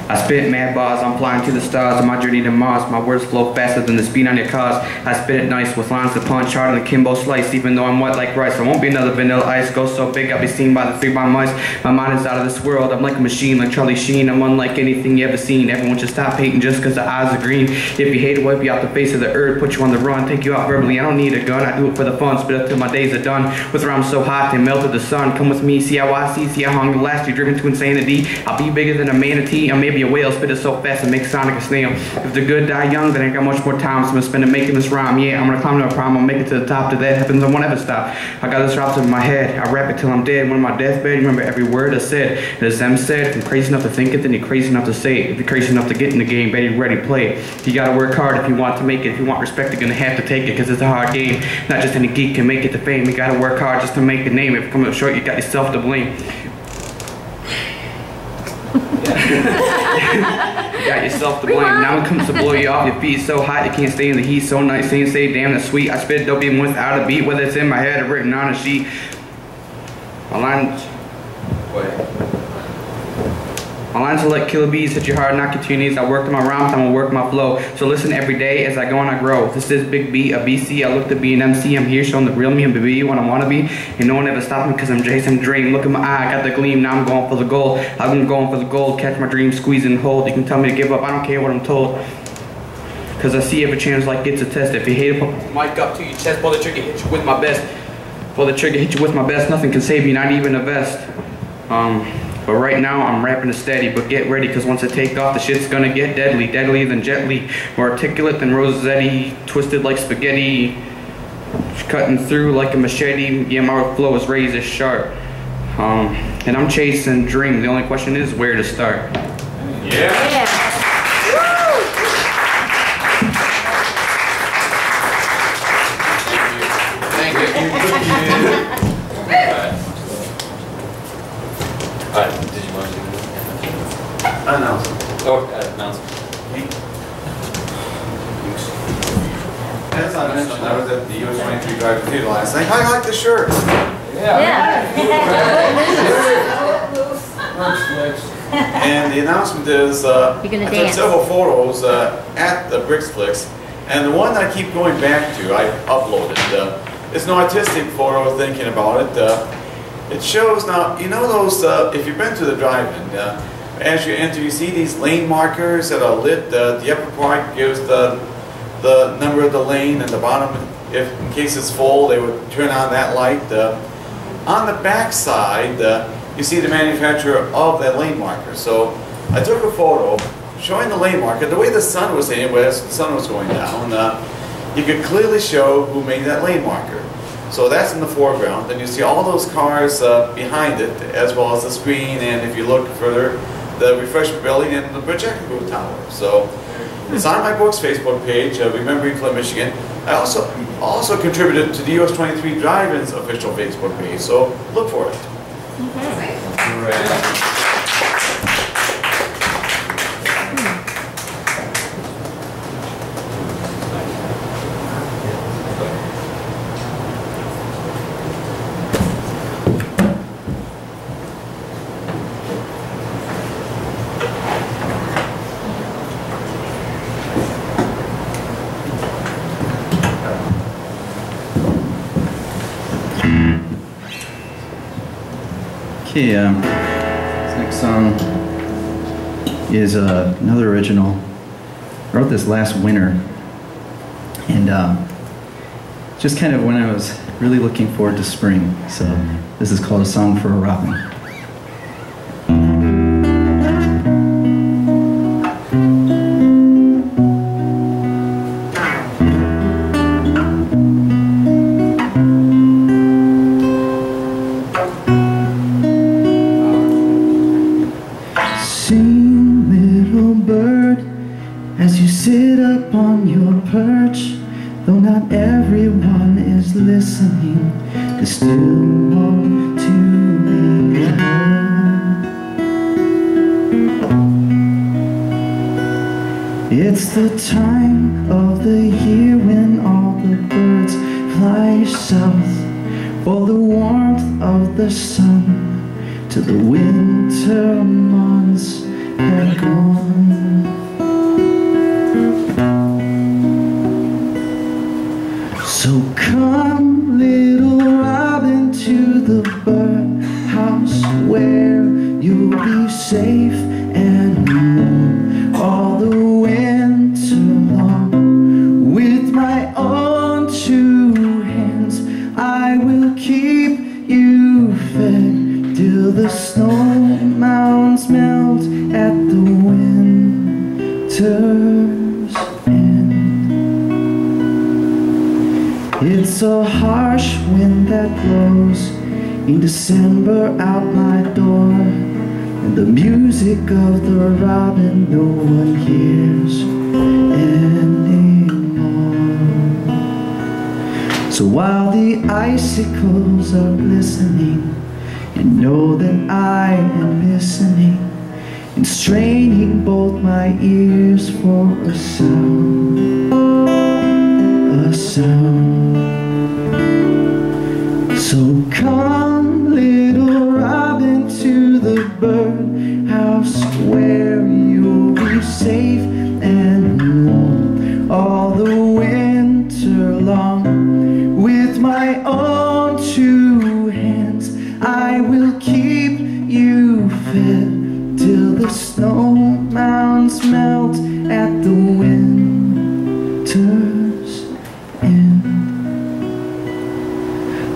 I spit mad bars, I'm flying to the stars on my journey to Mars. My words flow faster than the speed on your cars. I spit it nice with lines to punch harder than Kimbo Slice. Even though I'm wet like rice, I won't be another vanilla ice. Go so big I'll be seen by the 3 by mice. My mind is out of this world, I'm like a machine, like Charlie Sheen. I'm unlike anything you ever seen. Everyone should stop hating just cause the eyes are green. If you hate it, wipe you off the face of the earth, put you on the run, take you out verbally. I don't need a gun, I do it for the fun. Spit up till my days are done. With rhymes so hot they melted the sun. Come with me, see how I see how long it lasts. You're driven to insanity. I'll be bigger than a manatee, or maybe a whale. Spit it so fast and make Sonic a snail. If the good die young, then I got much more time, so I'm gonna spend it making this rhyme. Yeah, I'm gonna climb to a problem, I'll make it to the top. Till that happens, I won't ever stop. I got this rap in my head, I rap it till I'm dead. When I'm on my deathbed, remember every word I said. And as them said, if you're crazy enough to think it, then you're crazy enough to say it. If you're crazy enough to get in the game, better ready, play it. You gotta work hard if you want to make it. If you want respect, you're gonna have to take it, cause it's a hard game. Not just any geek can make it to fame. You gotta work hard just to make a name. If you come up short, you got yourself to blame. You got yourself to blame. Now it comes to blow you off. Your feet so hot you can't stay in the heat. So nice, say damn that's sweet. I spit dope even without a beat, whether it's in my head or written on a sheet. My lines are like killer bees, hit you hard, knock you to your knees. I work on my rhymes, I'm gonna work my flow. So listen every day as I go and I grow. This is Big B, a BC. I look to be an MC. I'm here showing the real me and be what I wanna be. And no one ever stopped me cause I'm Jason Dream. Look at my eye, I got the gleam. Now I'm going for the gold. I'm going for the gold. Catch my dream, squeeze and hold. You can tell me to give up, I don't care what I'm told. Cause I see every chance like it's a test. If you hate it, put my mic up to your chest. Pull the trigger, hit you with my best. Pull the trigger, hit you with my best. Nothing can save you, not even a vest. But right now I'm rapping it steady, but get ready cause once I take off the shit's gonna get deadly. Deadlier than Jet more articulate than Rossetti, twisted like spaghetti, cutting through like a machete. Yeah, my flow is razor sharp. And I'm chasing dream. The only question is where to start. Yeah. Alright, did you want to do that? Announcement. Oh, announcement. As I mentioned, I was at the US 23 Drive Theater last night. I like the shirt. And the announcement is, I took several photos at the Brixflix, and the one that I keep going back to, I uploaded. It's an artistic photo thinking about it. It shows now, you know those, if you've been to the drive-in, as you enter you see these lane markers that are lit. The upper part gives the number of the lane, and the bottom, if in case it's full, they would turn on that light. On the back side, you see the manufacturer of that lane marker. So I took a photo showing the lane marker. The way the sun was hitting, as the sun was going down, you could clearly show who made that lane marker. So that's in the foreground. Then you see all those cars behind it, as well as the screen, and if you look further, the refreshment building and the projector booth tower. So it's on my book's Facebook page, Remembering Flint, Michigan. I also contributed to the US 23 Drive-In's official Facebook page, so look for it. Okay, this next song is another original. I wrote this last winter, and just kind of when I was really looking forward to spring. So this is called A Song for a Robin. Listening, they still want to be heard. It's the time of the year when all the birds fly south for the warmth of the sun till the winter months are gone. So come, little robin, to the birdhouse where you'll be safe and warm all the winter long. With my own two hands, I will keep you fed till the snow mounds melt at the winter's end. It's a harsh wind that blows in December out my door, and the music of the robin no one hears anymore. So while the icicles are glistening, you know that I am listening and straining both my ears for a sound, a sound. So come, little robin, to the birdhouse where you'll be safe and warm all the winter long. With my own two hands, I will keep you fed till the snow mounds melt at the winter's end.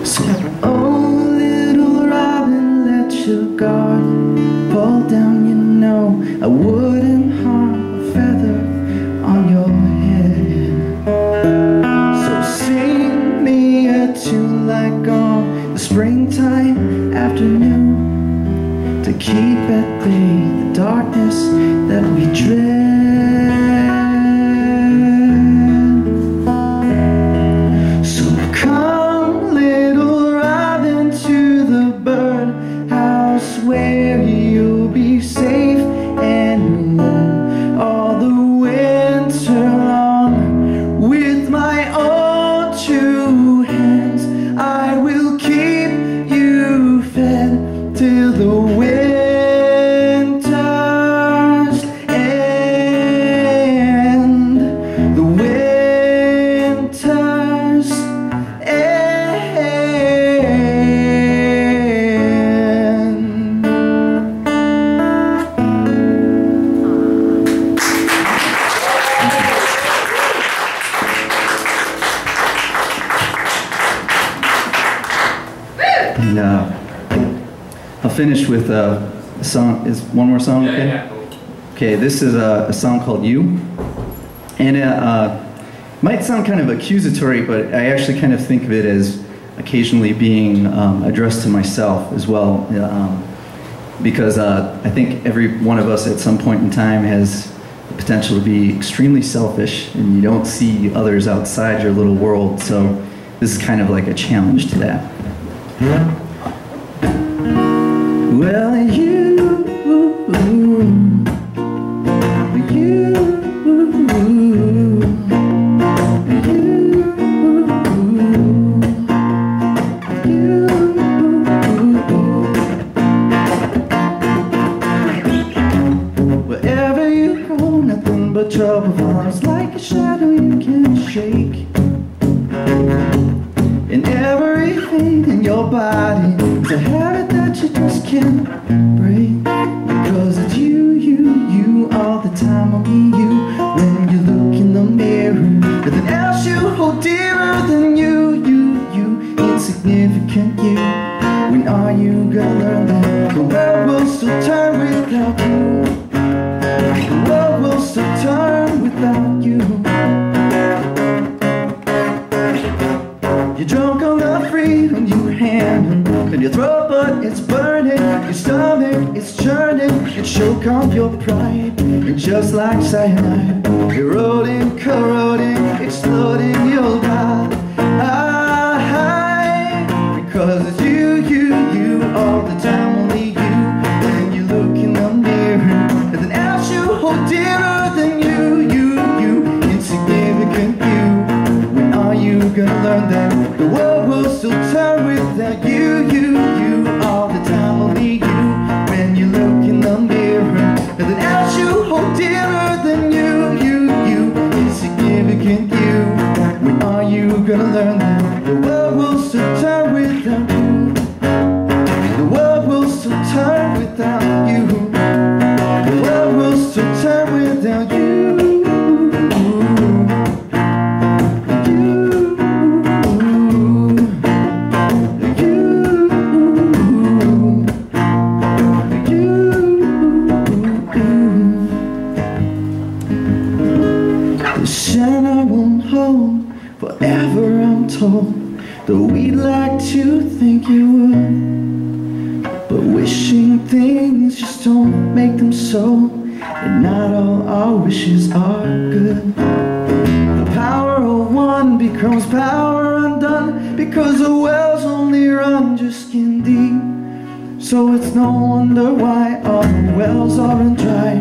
So, oh, little robin, let your guard fall down. You know I wouldn't harm a feather on your head. So sing me a tune like on the springtime afternoon to keep at bay the darkness that we dread. So come, little robin, to the birdhouse where you'll be safe and warm all the winter long. With my own two hands, I will keep you fed till the winter's end. The winter's end. And I'll finish with a song. Is one more song okay? Yeah. Okay, this is a song called You. And it might sound kind of accusatory, but I actually kind of think of it as occasionally being addressed to myself as well. Because I think every one of us at some point in time has the potential to be extremely selfish, and you don't see others outside your little world. So this is kind of like a challenge to that. Well, wherever you go, nothing but trouble follows like a shadow you can't shake. And everything in your body is a habit that you just can't hold dearer than you, insignificant you? When are you gonna learn that the world will still turn without you? The world will still turn without you. You're drunk on the freedom you handle, and your throat but it's burning, your stomach is churning, you choke on your pride, and just like cyanide, eroding, corroding, exploding, you'll die. Because it's you, all the time, only you. When you look in the mirror, nothing else you hold dearer than you, insignificant you. When are you gonna learn that the world will still turn without you, all the time, only you. When you look in the mirror, nothing else you hold dearer than you, insignificant you. When are you gonna learn that the world will still turn without you? The world will still turn without you. The world will still turn without you. The Santa won't hold forever, I'm told, though we'd like to think you would. But wishing things just don't make them so, and not all our wishes are good. The power of one becomes power undone, because the wells only run just skin deep. So it's no wonder why all the wells aren't dry,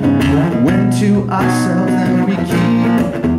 when to ourselves then we keep